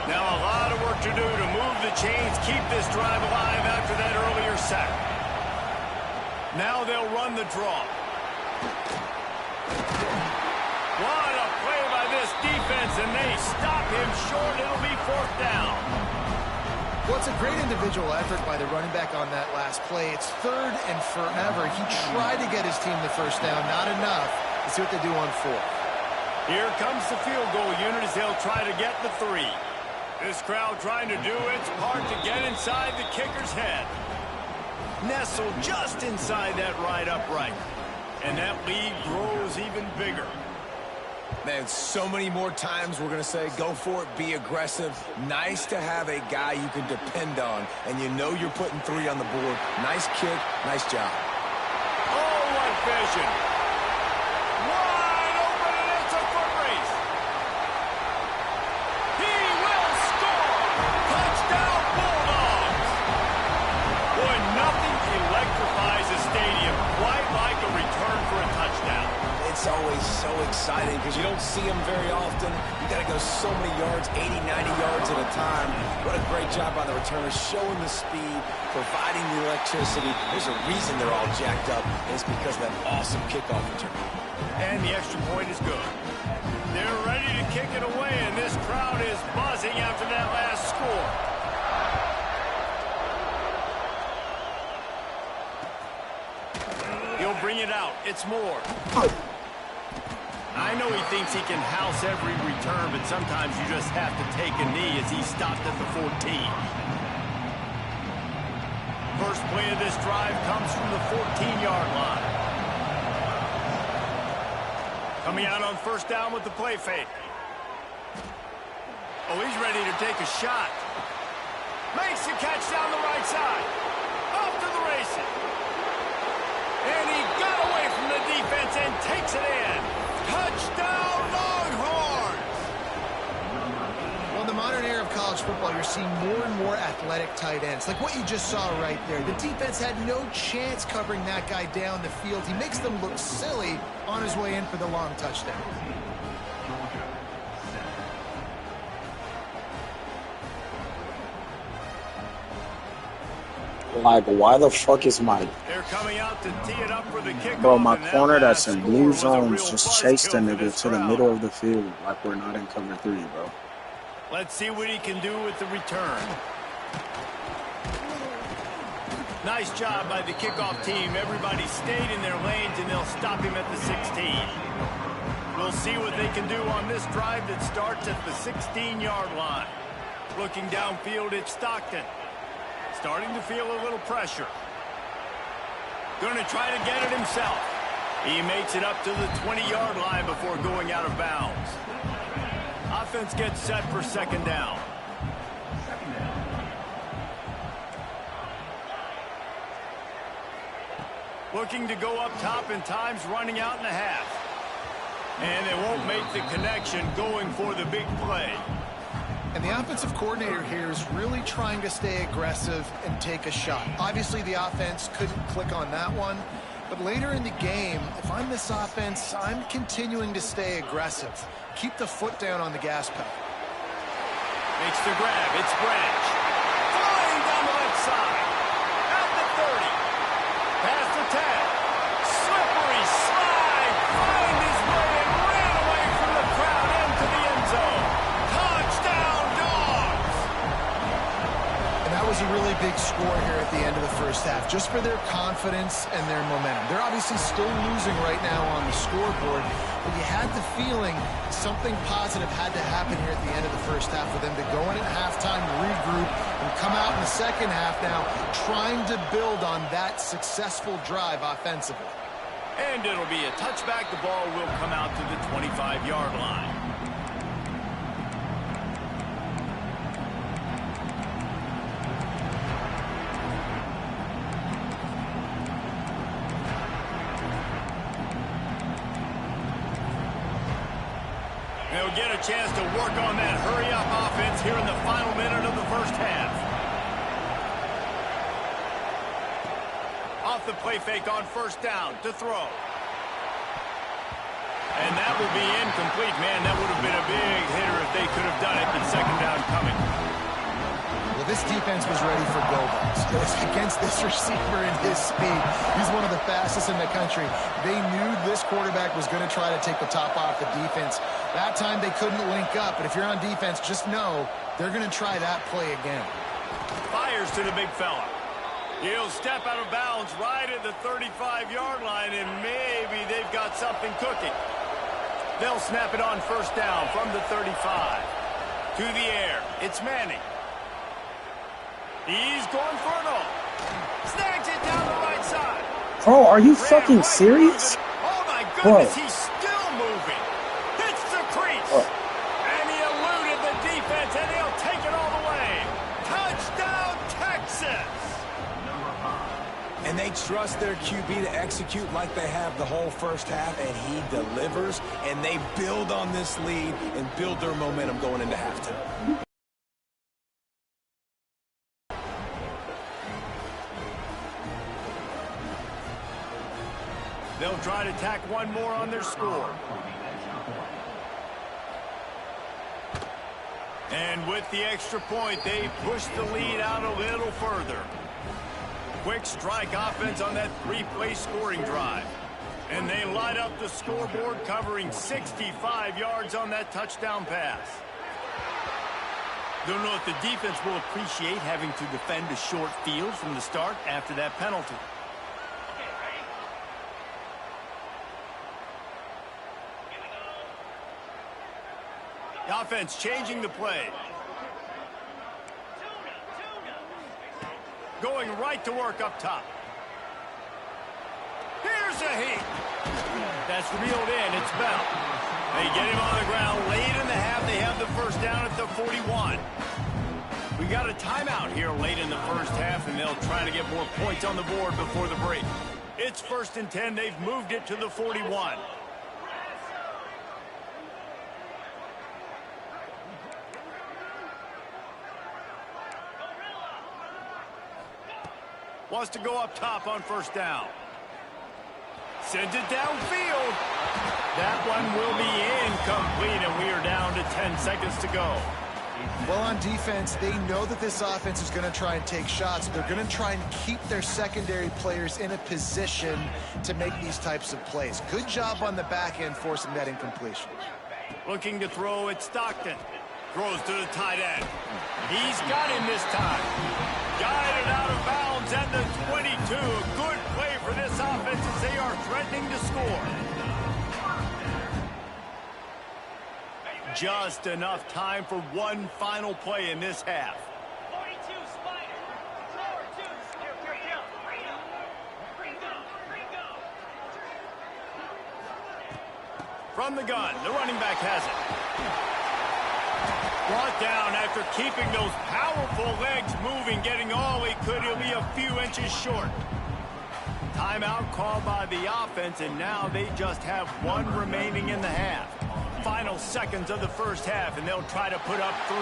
Now a lot of work to do to move the chains, keep this drive alive after that earlier sack. Now they'll run the draw. What a play by this defense, and they stop him short. It'll be 4th down. Well, it's a great individual effort by the running back on that last play. It's 3rd and forever. He tried to get his team the first down, not enough. Let's see what they do on 4th. Here comes the field goal unit as they'll try to get the 3. This crowd trying to do its part to get inside the kicker's head. Nestled just inside that right upright. And that lead grows even bigger. Man, so many more times we're going to say, go for it, be aggressive. Nice to have a guy you can depend on, and you know you're putting 3 on the board. Nice kick, nice job. Oh, what vision. Wide open, and it's a foot race. He will score. Touchdown, Bulldogs. Boy, nothing electrifies a stadium quite like a return for a touchdown. It's always so exciting because you don't see them very often. You got to go so many yards, 80, 90 yards at a time. What a great job by the returners, showing the speed, providing the electricity. There's a reason they're all jacked up, and it's because of that awesome kickoff return. And the extra point is good. They're ready to kick it away, and this crowd is buzzing after that last score. He'll bring it out. It's more. I know he thinks he can house every return, but sometimes you just have to take a knee as he stopped at the 14. First play of this drive comes from the 14-yard line. Coming out on 1st down with the play fake. Oh, he's ready to take a shot. Makes the catch down the right side. Off to the races. And he got away from the defense and takes it in. Touchdown, Longhorns! Well, in the modern era of college football, you're seeing more and more athletic tight ends, like what you just saw right there. The defense had no chance covering that guy down the field. He makes them look silly on his way in for the long touchdown. Like, why the fuck is my... They're coming out to tee it up for the kickoff. Bro, my corner that's in blue zones just chased the nigga to the middle of the field like we're not in cover 3, bro. Let's see what he can do with the return. Nice job by the kickoff team. Everybody stayed in their lanes, and they'll stop him at the 16. We'll see what they can do on this drive that starts at the 16-yard line. Looking downfield, it's Stockton. Starting to feel a little pressure. Going to try to get it himself. He makes it up to the 20-yard line before going out of bounds. Offense gets set for 2nd down. Looking to go up top, and time's running out in a half. And they won't make the connection going for the big play. And the offensive coordinator here is really trying to stay aggressive and take a shot. Obviously, the offense couldn't click on that one. But later in the game, if I'm this offense, I'm continuing to stay aggressive. Keep the foot down on the gas pedal. Makes the grab. It's Branch. Flying down the left side. At the 30. Past the 10. Slippery slide. Find his way and ran away from the crowd into the end zone. Touchdown, Dogs! And that was a really big score here at the end of the first half, just for their confidence and their momentum. They're obviously still losing right now on the scoreboard, but you had the feeling something positive had to happen here at the end of the first half for them to go in at halftime, regroup, and come out in the second half now trying to build on that successful drive offensively. And it'll be a touchback. The ball will come out to the 25-yard line. They'll get a chance to work on that hurry-up offense here in the final minute of the first half. Off the play fake on first down to throw. And that will be incomplete. Man, that would have been a big hitter if they could have done it, but second down coming. Well, this defense was ready for go balls. Against this receiver and his speed, he's one of the fastest in the country. They knew this quarterback was going to try to take the top off the defense. That time they couldn't link up, but if you're on defense, just know they're going to try that play again. Fires to the big fella. He'll step out of bounds right at the 35-yard line, and maybe they've got something cooking. They'll snap it on first down from the 35. To the air. It's Manning. He's going for it all. Snags it down the right side. Bro, are you fucking serious? Oh, my goodness, Bro. he's still moving. Hits the crease. And he eluded the defense, and he'll take it all the way. Touchdown, Texas. And they trust their QB to execute like they have the whole first half, and he delivers, and they build on this lead and build their momentum going into halftime. They'll try to tack one more on their score. And with the extra point, they push the lead out a little further. Quick strike offense on that three-play scoring drive. And they light up the scoreboard, covering 65 yards on that touchdown pass. Don't know if the defense will appreciate having to defend a short field from the start after that penalty. The offense changing the play. Going right to work up top. Here's a heat. That's reeled in. It's Bell. They get him on the ground late in the half. They have the first down at the 41. We got a timeout here late in the first half, and they'll try to get more points on the board before the break. It's 1st and 10. They've moved it to the 41. Wants to go up top on first down. Sends it downfield. That one will be incomplete, and we are down to 10 seconds to go. Well, on defense, they know that this offense is going to try and take shots. They're going to try and keep their secondary players in a position to make these types of plays. Good job on the back end forcing that incompletion. Looking to throw at Stockton. Throws to the tight end. He's got him this time. Guided out of bounds at the 22. A good play for this offense as they are threatening to score. Just enough time for one final play in this half. From the gun, the running back has it. Brought down after keeping those powerful legs moving, getting all he could. He'll be a few inches short. Timeout called by the offense, and now they just have one remaining in the half. Final seconds of the first half, and they'll try to put up 3.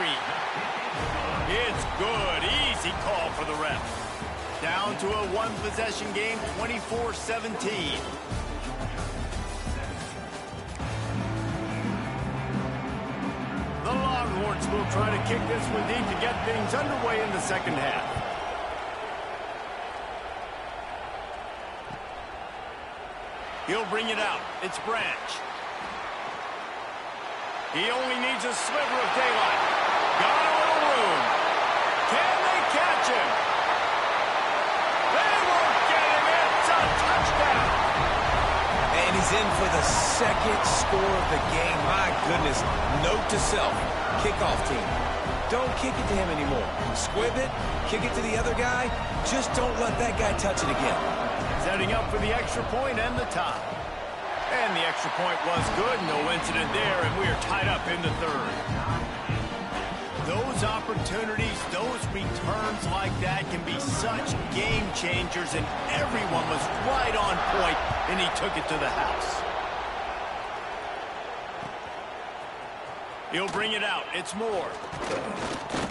It's good. Easy call for the refs. Down to a one-possession game, 24-17. The Longhorns will try to kick this one deep to get things underway in the second half. He'll bring it out. It's Branch. He only needs a sliver of daylight. Got a little room. Can they catch him? He's in for the second score of the game. My goodness. Note to self, kickoff team. Don't kick it to him anymore. Squib it, kick it to the other guy. Just don't let that guy touch it again. Setting up for the extra point and the tie. And the extra point was good. No incident there, and we are tied up in the third. Those opportunities, those returns like that can be such game changers, and everyone was right on point, and he took it to the house. He'll bring it out. It's Moore.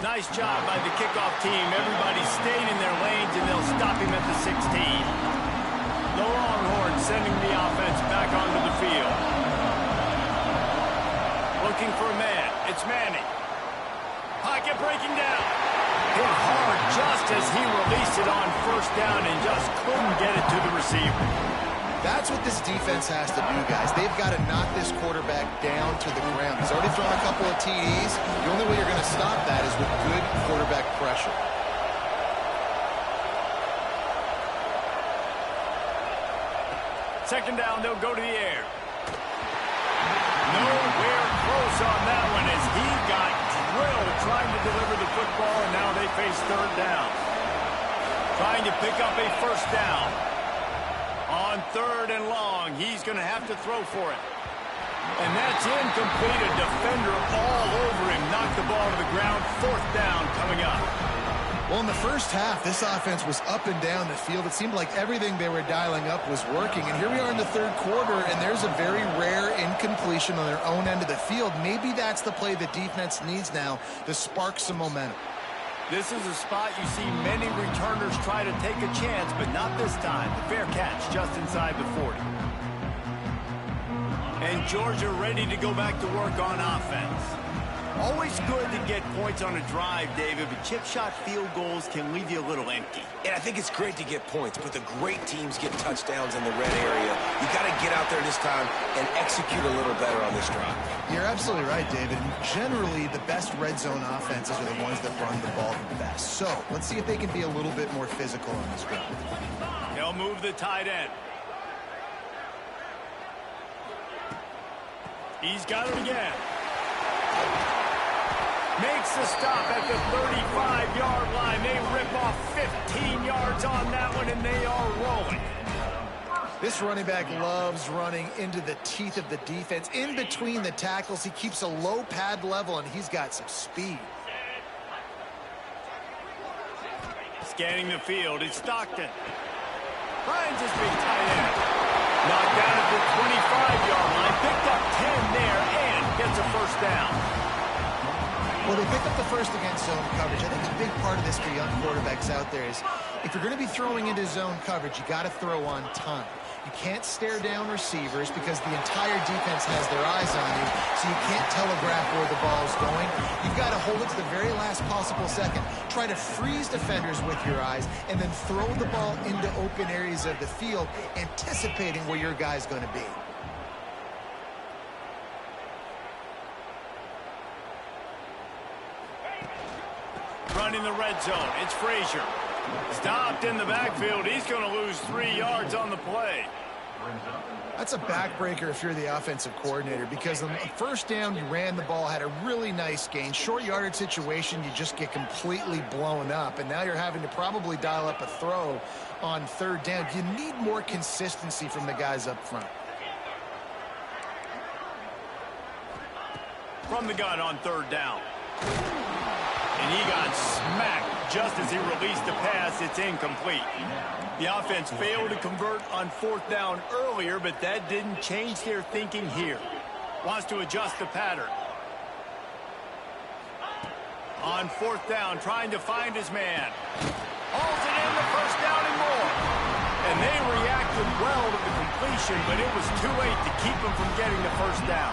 Nice job by the kickoff team. Everybody stayed in their lanes, and they'll stop him at the 16. The Longhorns sending the offense back onto the field. Looking for a man. It's Manning. Pocket breaking down. Hit hard just as he released it on first down and just couldn't get it to the receiver. That's what this defense has to do, guys. They've got to knock this quarterback down to the ground. He's already thrown a couple of TDs. The only way you're going to stop that is with good quarterback pressure. Second down, they'll go to the air. Nowhere close on that one as he got drilled trying to deliver the football, and now they face third down. Trying to pick up a first down. On third and long, he's going to have to throw for it. And that's incomplete. A defender all over him. Knocked the ball to the ground. Fourth down coming up. Well, in the first half, this offense was up and down the field. It seemed like everything they were dialing up was working. And here we are in the third quarter, and there's a very rare incompletion on their own end of the field. Maybe that's the play the defense needs now to spark some momentum. This is a spot you see many returners try to take a chance, but not this time. The fair catch just inside the 40. And Georgia ready to go back to work on offense. Always good to get points on a drive, David, but chip shot field goals can leave you a little empty. And I think it's great to get points, but the great teams get touchdowns in the red area. You got to get out there this time and execute a little better on this drive. You're absolutely right, David. Generally, the best red zone offenses are the ones that run the ball the best. So let's see if they can be a little bit more physical on this drive. They'll move the tight end. He's got it again. Makes the stop at the 35-yard line. They rip off 15 yards on that one, and they are rolling. This running back loves running into the teeth of the defense. In between the tackles, he keeps a low pad level, and he's got some speed. Scanning the field, it's Stockton. Finds his big tight end. Knocked down at the 25-yard line. Picked up 10 there and gets a first down. Well, they pick up the first against zone coverage. I think a big part of this for young quarterbacks out there is if you're going to be throwing into zone coverage, you got to throw on time. You can't stare down receivers because the entire defense has their eyes on you, so you can't telegraph where the ball is going. You've got to hold it to the very last possible second. Try to freeze defenders with your eyes and then throw the ball into open areas of the field, anticipating where your guy's going to be. Running the red zone. It's Frazier. Stopped in the backfield. He's going to lose 3 yards on the play. That's a backbreaker if you're the offensive coordinator, because on the first down, you ran the ball, had a really nice gain. Short yardage situation, you just get completely blown up, and now you're having to probably dial up a throw on third down. You need more consistency from the guys up front. From the gun on third down. And he got smacked just as he released the pass. It's incomplete. The offense failed to convert on fourth down earlier, but that didn't change their thinking here. Wants to adjust the pattern. On fourth down, trying to find his man. Hauls it in, the first down and more. And they reacted well to the completion, but it was too late to keep him from getting the first down.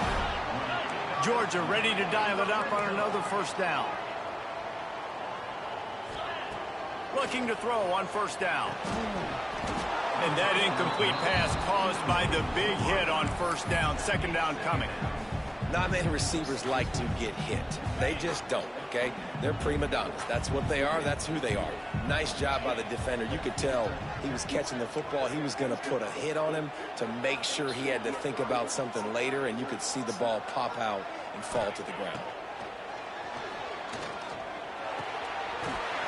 Georgia ready to dial it up on another first down. Looking to throw on first down. And that incomplete pass caused by the big hit on first down. Second down coming. Not many receivers like to get hit. They just don't, okay? They're prima donnas. That's what they are. That's who they are. Nice job by the defender. You could tell he was catching the football. He was going to put a hit on him to make sure he had to think about something later, and you could see the ball pop out and fall to the ground.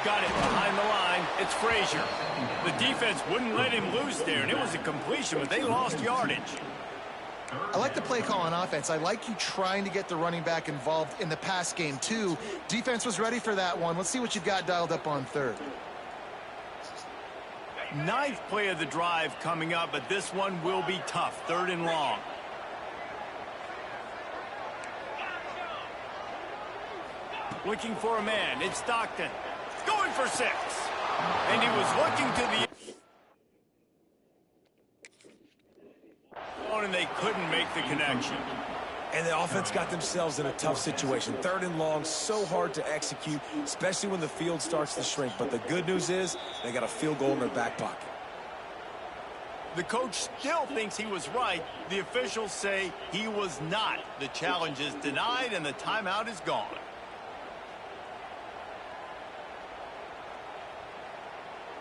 Got it behind the line. It's Frazier. The defense wouldn't let him loose there, and it was a completion, but they lost yardage. I like the play call on offense. I like you trying to get the running back involved in the pass game, too. Defense was ready for that one. Let's see what you've got dialed up on third. Ninth play of the drive coming up, but this one will be tough. 3rd and long. Looking for a man. It's Stockton. Going for 6. And he was looking to the... and they couldn't make the connection. And the offense got themselves in a tough situation. 3rd and long, so hard to execute, especially when the field starts to shrink. But the good news is they got a field goal in their back pocket. The coach still thinks he was right. The officials say he was not. The challenge is denied, and the timeout is gone.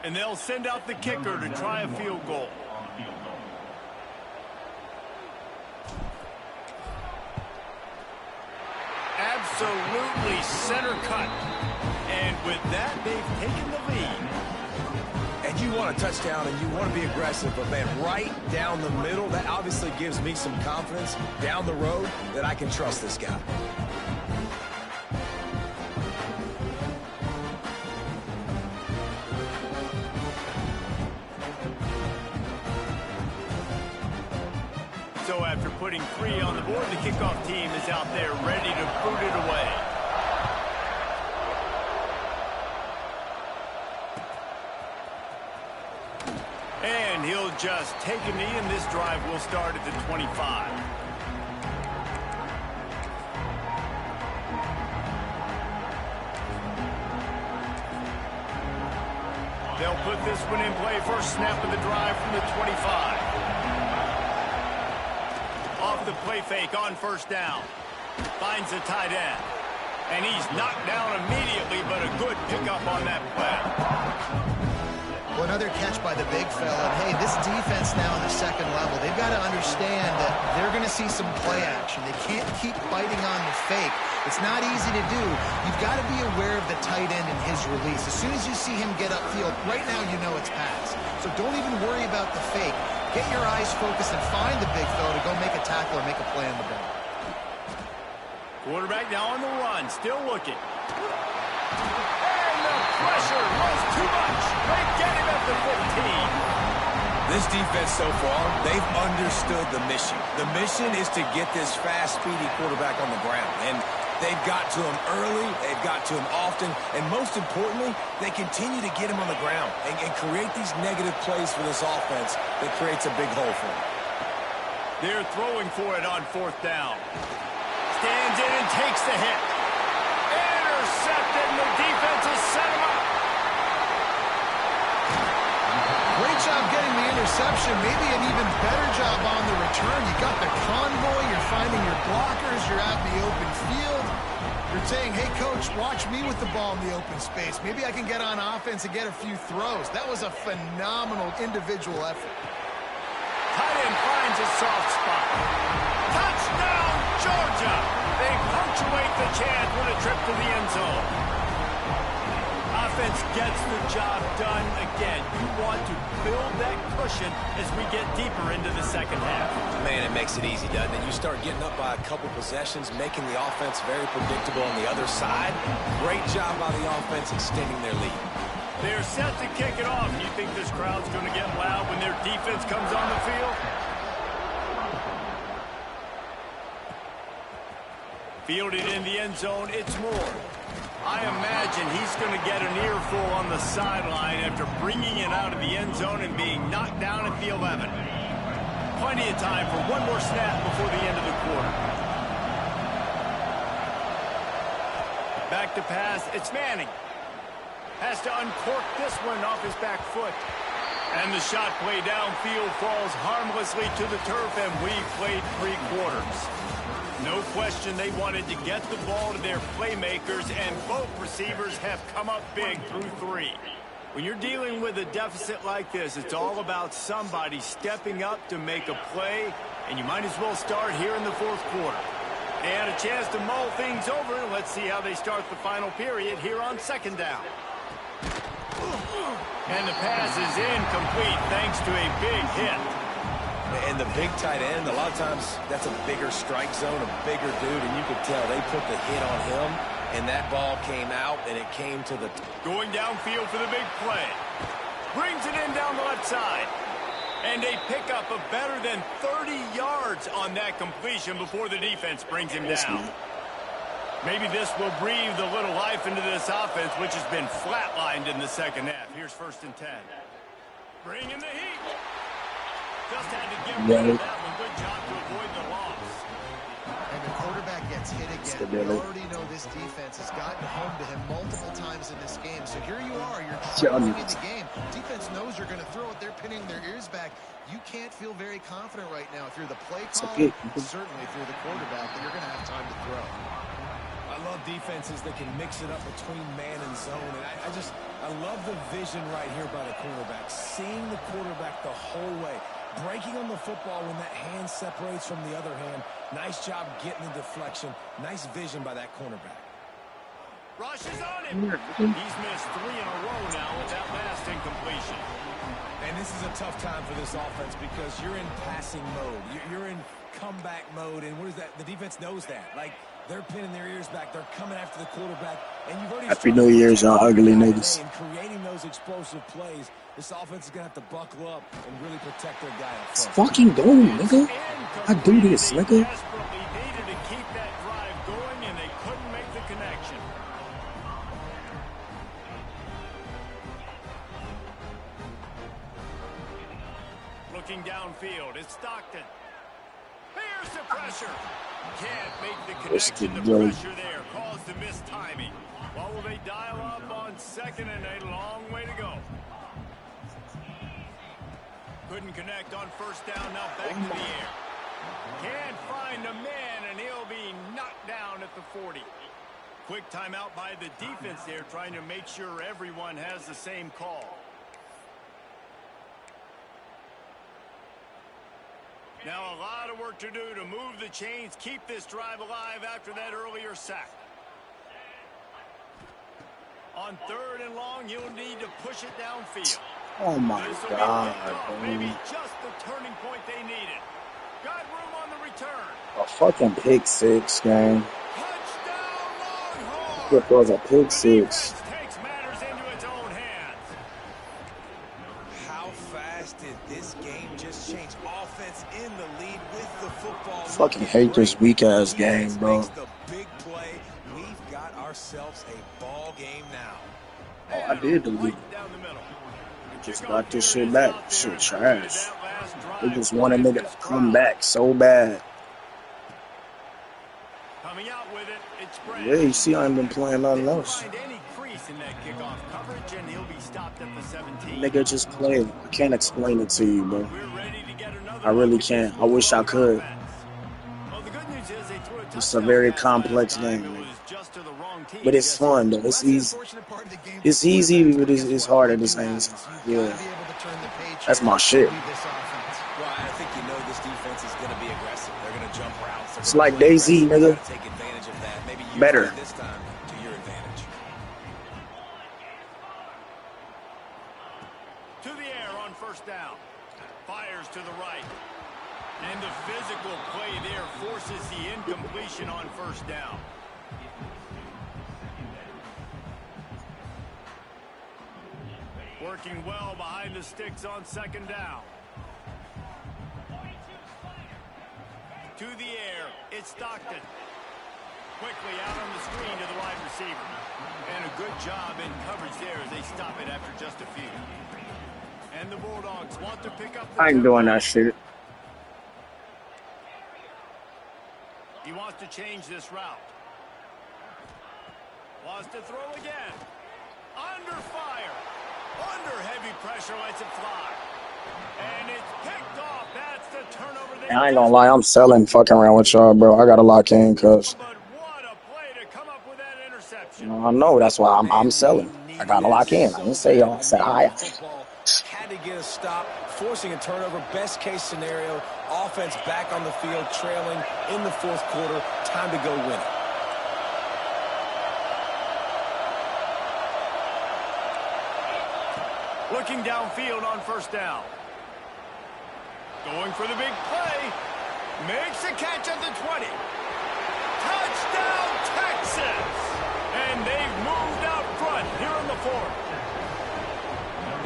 And they'll send out the kicker to try a field goal. Absolutely center cut. And with that, they've taken the lead. And you want a touchdown and you want to be aggressive, but man, right down the middle, that obviously gives me some confidence down the road that I can trust this guy. So after putting 3 on the board, the kickoff team is out there ready to boot it away. And he'll just take a knee, and this drive will start at the 25. They'll put this one in play. First snap of the drive from the 25. Off the play fake on 1st down. Finds the tight end. And he's knocked down immediately, but a good pickup on that play. Well, another catch by the big fella. And, hey, this defense now on the 2nd level, they've got to understand that they're going to see some play action. They can't keep biting on the fake. It's not easy to do. You've got to be aware of the tight end and his release. As soon as you see him get upfield, right now you know it's pass. So don't even worry about the fake. Get your eyes focused and find the big fella to go make a tackle or make a play on the ball. Quarterback now on the run, still looking. And the pressure was too much. They get him at the 15. This defense so far, they've understood the mission. The mission is to get this fast, speedy quarterback on the ground. And they've got to him early, they've got to him often, and most importantly, they continue to get him on the ground and create these negative plays for this offense that creates a big hole for them. They're throwing for it on 4th down. Stands in and takes the hit. Intercepted, and the defense has set him up. Great job getting the interception. Maybe an even better job on the return. You got the convoy. You're finding your blockers. You're out in the open field. You're saying, hey, coach, watch me with the ball in the open space. Maybe I can get on offense and get a few throws. That was a phenomenal individual effort. Tight end finds a soft spot. Touchdown, Georgia! They punctuate the chance with a trip to the end zone. Offense gets the job done again. You want to build that cushion as we get deeper into the 2nd half. Man, it makes it easy, doesn't it? You start getting up by a couple possessions, making the offense very predictable on the other side. Great job by the offense extending their lead. They're set to kick it off. You think this crowd's going to get loud when their defense comes on the field? Fielded in the end zone, it's Moore. I imagine he's going to get an earful on the sideline after bringing it out of the end zone and being knocked down at the 11. Plenty of time for one more snap before the end of the quarter. Back to pass, it's Manning. Has to uncork this one off his back foot. And the shot play downfield falls harmlessly to the turf, and we played 3 quarters. No question they wanted to get the ball to their playmakers, and both receivers have come up big through 3. When you're dealing with a deficit like this, it's all about somebody stepping up to make a play, and you might as well start here in the 4th quarter. And a chance to mull things over. Let's see how they start the final period here on 2nd down. And the pass is incomplete thanks to a big hit. And the big tight end, a lot of times that's a bigger strike zone, a bigger dude, and you could tell they put the hit on him, and that ball came out, and it came to the... Going downfield for the big play. Brings it in down the left side. And a pickup of better than 30 yards on that completion before the defense brings him down. Maybe this will breathe a little life into this offense, which has been flatlined in the 2nd half. Here's 1st and 10. Bring in the heat. Just had to get rid of that one. Good job to avoid the loss. And the quarterback gets hit again. We already know this defense has gotten home to him multiple times in this game. So here you are. You're trailing in the game. Defense knows you're going to throw it. They're pinning their ears back. You can't feel very confident right now. If you're the play caller, certainly if you're the quarterback, that you're going to have time to throw. I love defenses that can mix it up between man and zone. And I love the vision right here by the quarterback. Seeing the quarterback the whole way. Breaking on the football when that hand separates from the other hand. Nice job getting the deflection. Nice vision by that cornerback. Rushes on him. He's missed 3 in a row now with that last incompletion. And this is a tough time for this offense because you're in passing mode. You're in comeback mode. And what is that? The defense knows that. Like, they're pinning their ears back. They're coming after the quarterback. And you've already Happy New Year's, y'all ugly niggas. And creating those explosive plays, this offense is going to have to buckle up and really protect their guy up Let's front. fucking go, nigga. I do this, nigga. Desperately needed to keep that drive going, and they couldn't make the connection. Looking downfield, it's Stockton. Here's the pressure. Can't make the connection. The pressure there caused the mistiming. What will they dial up on 2nd and a long way to go? Couldn't connect on 1st down. Now back to the air. Can't find a man, and he'll be knocked down at the 40. Quick timeout by the defense there, trying to make sure everyone has the same call. Now a lot of work to do to move the chains, keep this drive alive after that earlier sack. On 3rd and long, you'll need to push it downfield. Oh my God, Maybe just the turning point they needed. Got room on the return. A fucking pick 6, gang. Touchdown, Longhorns. It was a pick 6. Takes matters into its own hands. How fast did this game just change? Offense in the lead with the football. Fucking hate this weak ass game, bro. The big play. We've got ourselves a ball game now. Oh, I did delete. Just got this shit back. Shit trash. They just want a nigga to come back so bad. Coming out with it, it's Yeah, you see I ain't been playing nothing else. find any crease in that kickoff coverage, and he'll be stopped at the 17. Nigga, just play it. I can't explain it to you, bro. We're ready to get another I really look at can't. this I wish I could. Well, the good news is they threw a It's a touchdown very pass complex last time. game, It man. was just to the wrong team. But it's fun, though. It's easy. It's easy, but it's hard at the same time. Yeah. That's my shit. Well, I think you know this defense is going to be aggressive. They're going to jump routes. It's like DayZ, nigga. Take advantage of that. Maybe use Better. that this time to your advantage. To the air on 1st down. Fires to the right. And the physical play there forces the incompletion on 1st down. Working well behind the sticks on 2nd down. To the air, it's Stockton. Quickly out on the screen to the wide receiver. And a good job in coverage there as they stop it after just a few. And the Bulldogs want to pick up the I ain't doing that shit. He wants to change this route. Wants to throw again. Under fire. Under heavy pressure, lets it fly. And it's picked off. That's the turnover. And I ain't gonna lie, I'm selling fucking around with y'all, bro. I gotta lock in, cause But what a play to come up with that interception. I know that's why I'm selling. I gotta lock in. I didn't say y'all. I said hi. Had to get a stop, forcing a turnover. Best case scenario, offense back on the field, trailing in the fourth quarter. Time to go win it. Looking downfield on first down. Going for the big play. Makes a catch at the 20. Touchdown, Texas! And they've moved out front here in the fourth.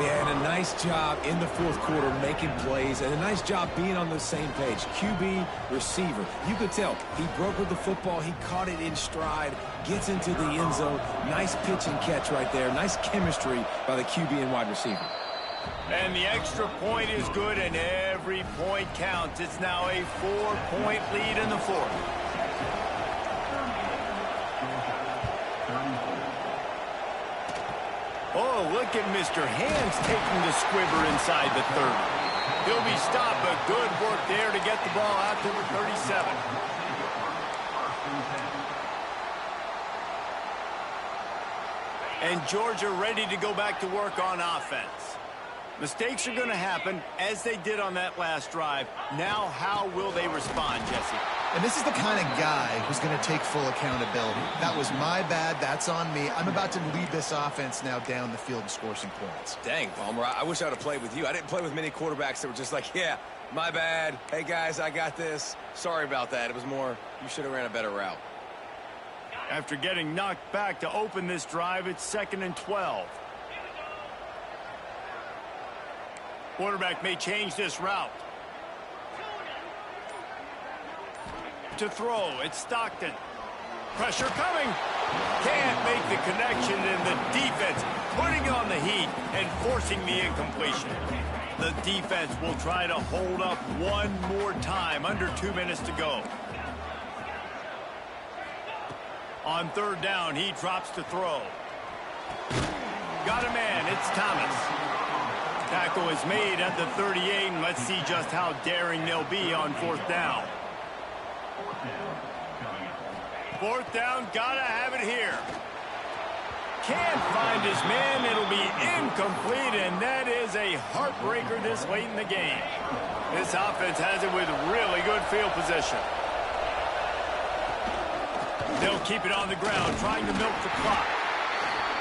Yeah, and a nice job in the fourth quarter making plays, and a nice job being on the same page. QB, receiver. You could tell he broke with the football. He caught it in stride, gets into the end zone. Nice pitch and catch right there. Nice chemistry by the QB and wide receiver. And the extra point is good, and every point counts. It's now a 4-point lead in the fourth. Oh, look at Mr. Hands taking the squibber inside the 30. He'll be stopped, but good work there to get the ball out to the 37. And Georgia ready to go back to work on offense. Mistakes are going to happen, as they did on that last drive. Now, how will they respond, Jesse? And this is the kind of guy who's going to take full accountability. That was my bad. That's on me. I'm about to lead this offense now down the field and score some points. Dang, Palmer, I wish I would have played with you. I didn't play with many quarterbacks that were just like, yeah, my bad. Hey, guys, I got this. Sorry about that. It was more, you should have ran a better route. After getting knocked back to open this drive, it's 2nd and 12. Quarterback may change this route. To throw, it's Stockton. Pressure coming. Can't make the connection, and the defense putting on the heat and forcing the incompletion. The defense will try to hold up one more time. Under 2 minutes to go. On third down, he drops to throw. Got a man. It's Thomas. Tackle is made at the 38, and let's see just how daring they'll be on fourth down. Fourth down, gotta have it here. Can't find his man. It'll be incomplete, and that is a heartbreaker this late in the game. This offense has it with really good field position. They'll keep it on the ground, trying to milk the clock.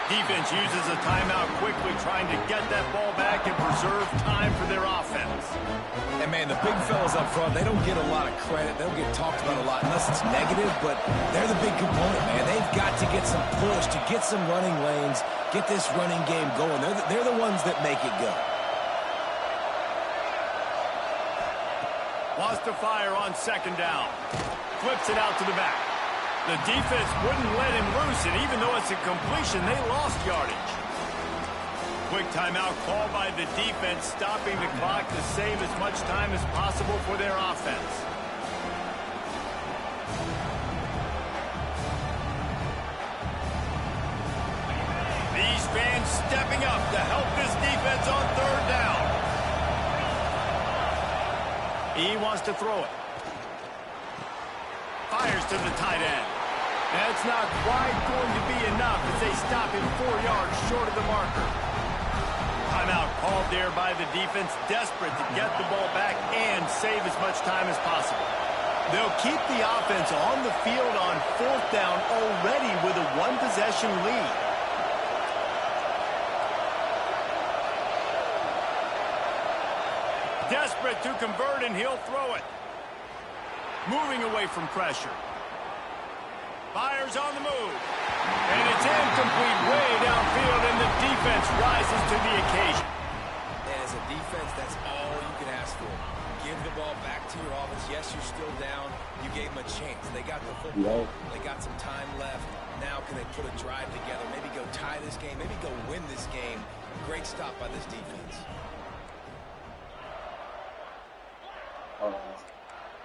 Defense uses a timeout quickly, trying to get that ball back and preserve time for their offense. And, man, the big fellas up front, they don't get a lot of credit. They don't get talked about a lot unless it's negative, but they're the big component, man. They've got to get some push, to get some running lanes, get this running game going. They're the ones that make it go. Lost to fire on second down. Flips it out to the back. The defense wouldn't let him loose, and even though it's a completion, they lost yardage. Quick timeout called by the defense, stopping the clock to save as much time as possible for their offense. These fans stepping up to help this defense on third down. He wants to throw it. Fires to the tight end. That's not quite going to be enough as they stop him 4 yards short of the marker. Timeout called there by the defense, desperate to get the ball back and save as much time as possible. They'll keep the offense on the field on fourth down already with a one-possession lead. Desperate to convert, and he'll throw it. Moving away from pressure. Fires on the move. And it's incomplete way downfield, and the defense rises to the occasion. And as a defense, that's all you can ask for. Give the ball back to your offense. Yes, you're still down. You gave them a chance. They got the football. They got some time left. Now can they put a drive together? Maybe go tie this game. Maybe go win this game. Great stop by this defense.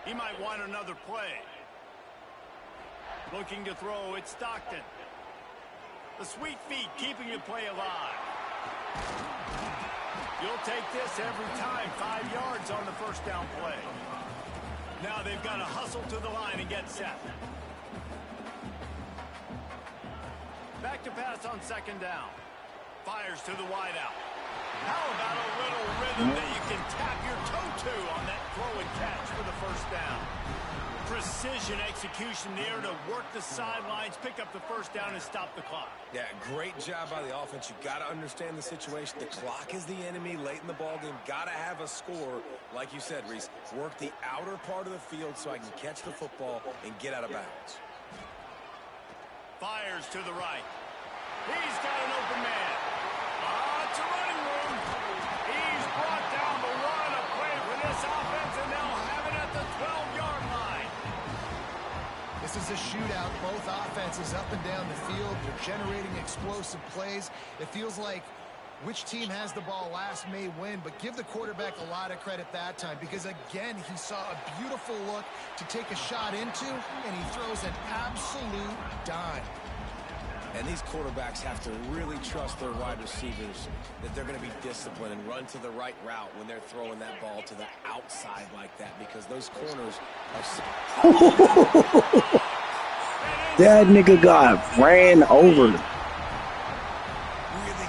He might want another play. Looking to throw, it's Stockton. The sweet feet keeping the play alive. You'll take this every time. 5 yards on the first down play. Now they've got to hustle to the line and get set. Back to pass on second down. Fires to the wideout. How about a little rhythm that you can tap your toe to on that throw and catch for the first down? Precision execution there to work the sidelines, pick up the first down, and stop the clock. Yeah, great job by the offense. You got to understand the situation. The clock is the enemy late in the ballgame. Got to have a score. Like you said, Reese, work the outer part of the field so I can catch the football and get out of bounds. Fires to the right. He's got an open man. It's a running room. He's brought down the one. A play for this offense, and they'll have it at the 12-yard line. This is a shootout. Both offenses up and down the field. They're generating explosive plays. It feels like which team has the ball last may win, but give the quarterback a lot of credit that time because, again, he saw a beautiful look to take a shot into, and he throws an absolute dime. And these quarterbacks have to really trust their wide receivers that they're going to be disciplined and run to the right route when they're throwing that ball to the outside like that because those corners are... That nigga got ran over. Really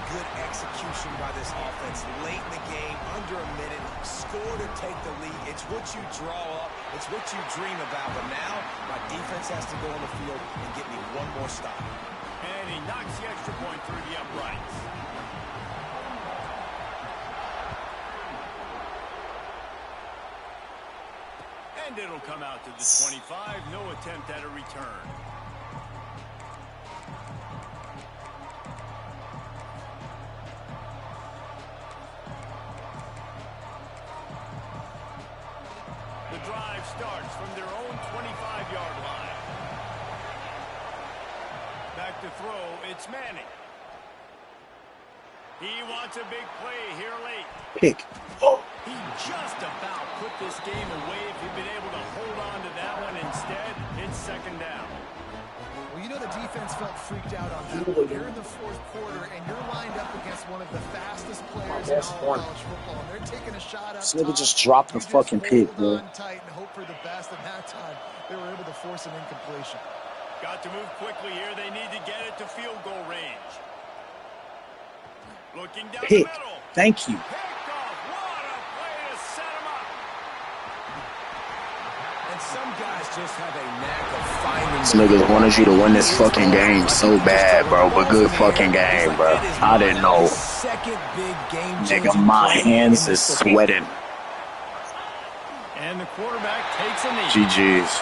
good execution by this offense late in the game, under a minute, score to take the lead. It's what you draw up. It's what you dream about. But now my defense has to go on the field and get me one more stop. And he knocks the extra point through the uprights. And it'll come out to the 25. No attempt at a return. The drive starts from their own 25-yard line. Back to throw, it's Manning. He wants a big play here late. Pick. He just about put this game away if he'd been able to hold on to that one. Instead, it's second down. Well, you know the defense felt freaked out on that one. You're in the fourth quarter, and you're lined up against one of the fastest players in all college football. And they're taking a shot up This nigga top. just dropped the fucking pick, bro. Hold on tight and hope for the best, and that time they were able to force an incompletion. Got to move quickly here. They need to get it to field goal range. Looking down Pick. the middle. Thank you. Picked off. What a play to set him up. And some guys just have a knack of finding... This niggas wanted you to win this fucking game so bad, bro. But good fucking game, bro. I didn't know. Second big game Nigga, my hands is sweating. And the quarterback takes a knee. GG's.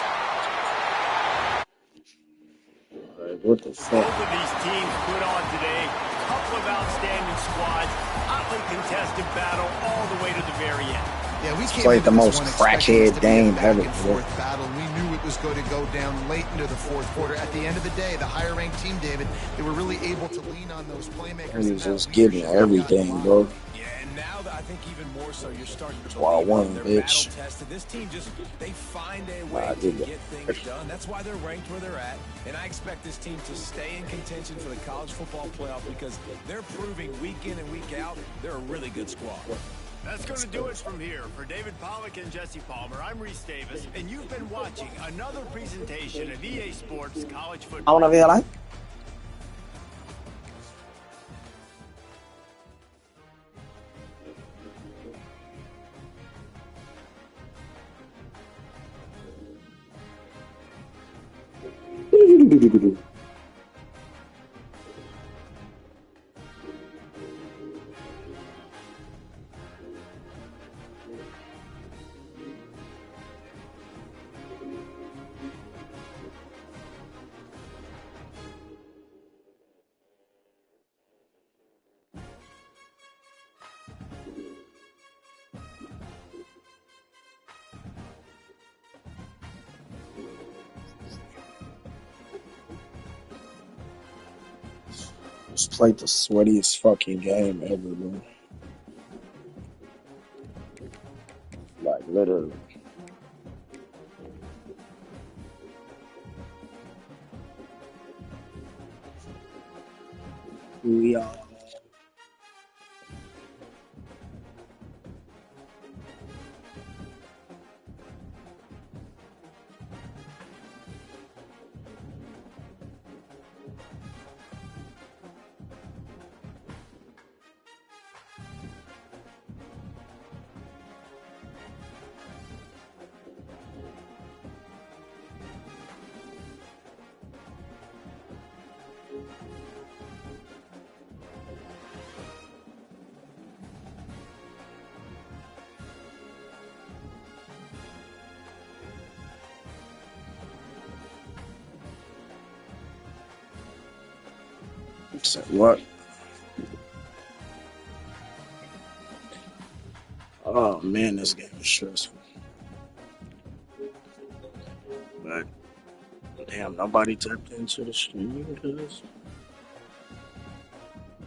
What the fuck? Both of these teams put on today a couple of outstanding squads, hotly contested battle all the way to the very end. Yeah, we Played the most crackhead game ever. Fourth battle. We knew it was going to go down late into the fourth quarter. At the end of the day, the higher-ranked team, David, they were really able to lean on those playmakers. He was just giving everything, bro. Yeah, and now I think even more so, you're starting to Why I believe won, they're bitch. battle-tested. This team just, they find a Nah, way I to did that. get things done. That's why they're ranked where they're at. And I expect this team to stay in contention for the college football playoff because they're proving week in and week out they're a really good squad. That's going to do it from here. For David Pollack and Jesse Palmer, I'm Reese Davis, and you've been watching another presentation of EA Sports College I Football. wanna be like. Just played the sweatiest fucking game ever, bro. Like, literally. We are. Said what? Oh man, this game is stressful. But damn, nobody tapped into the stream because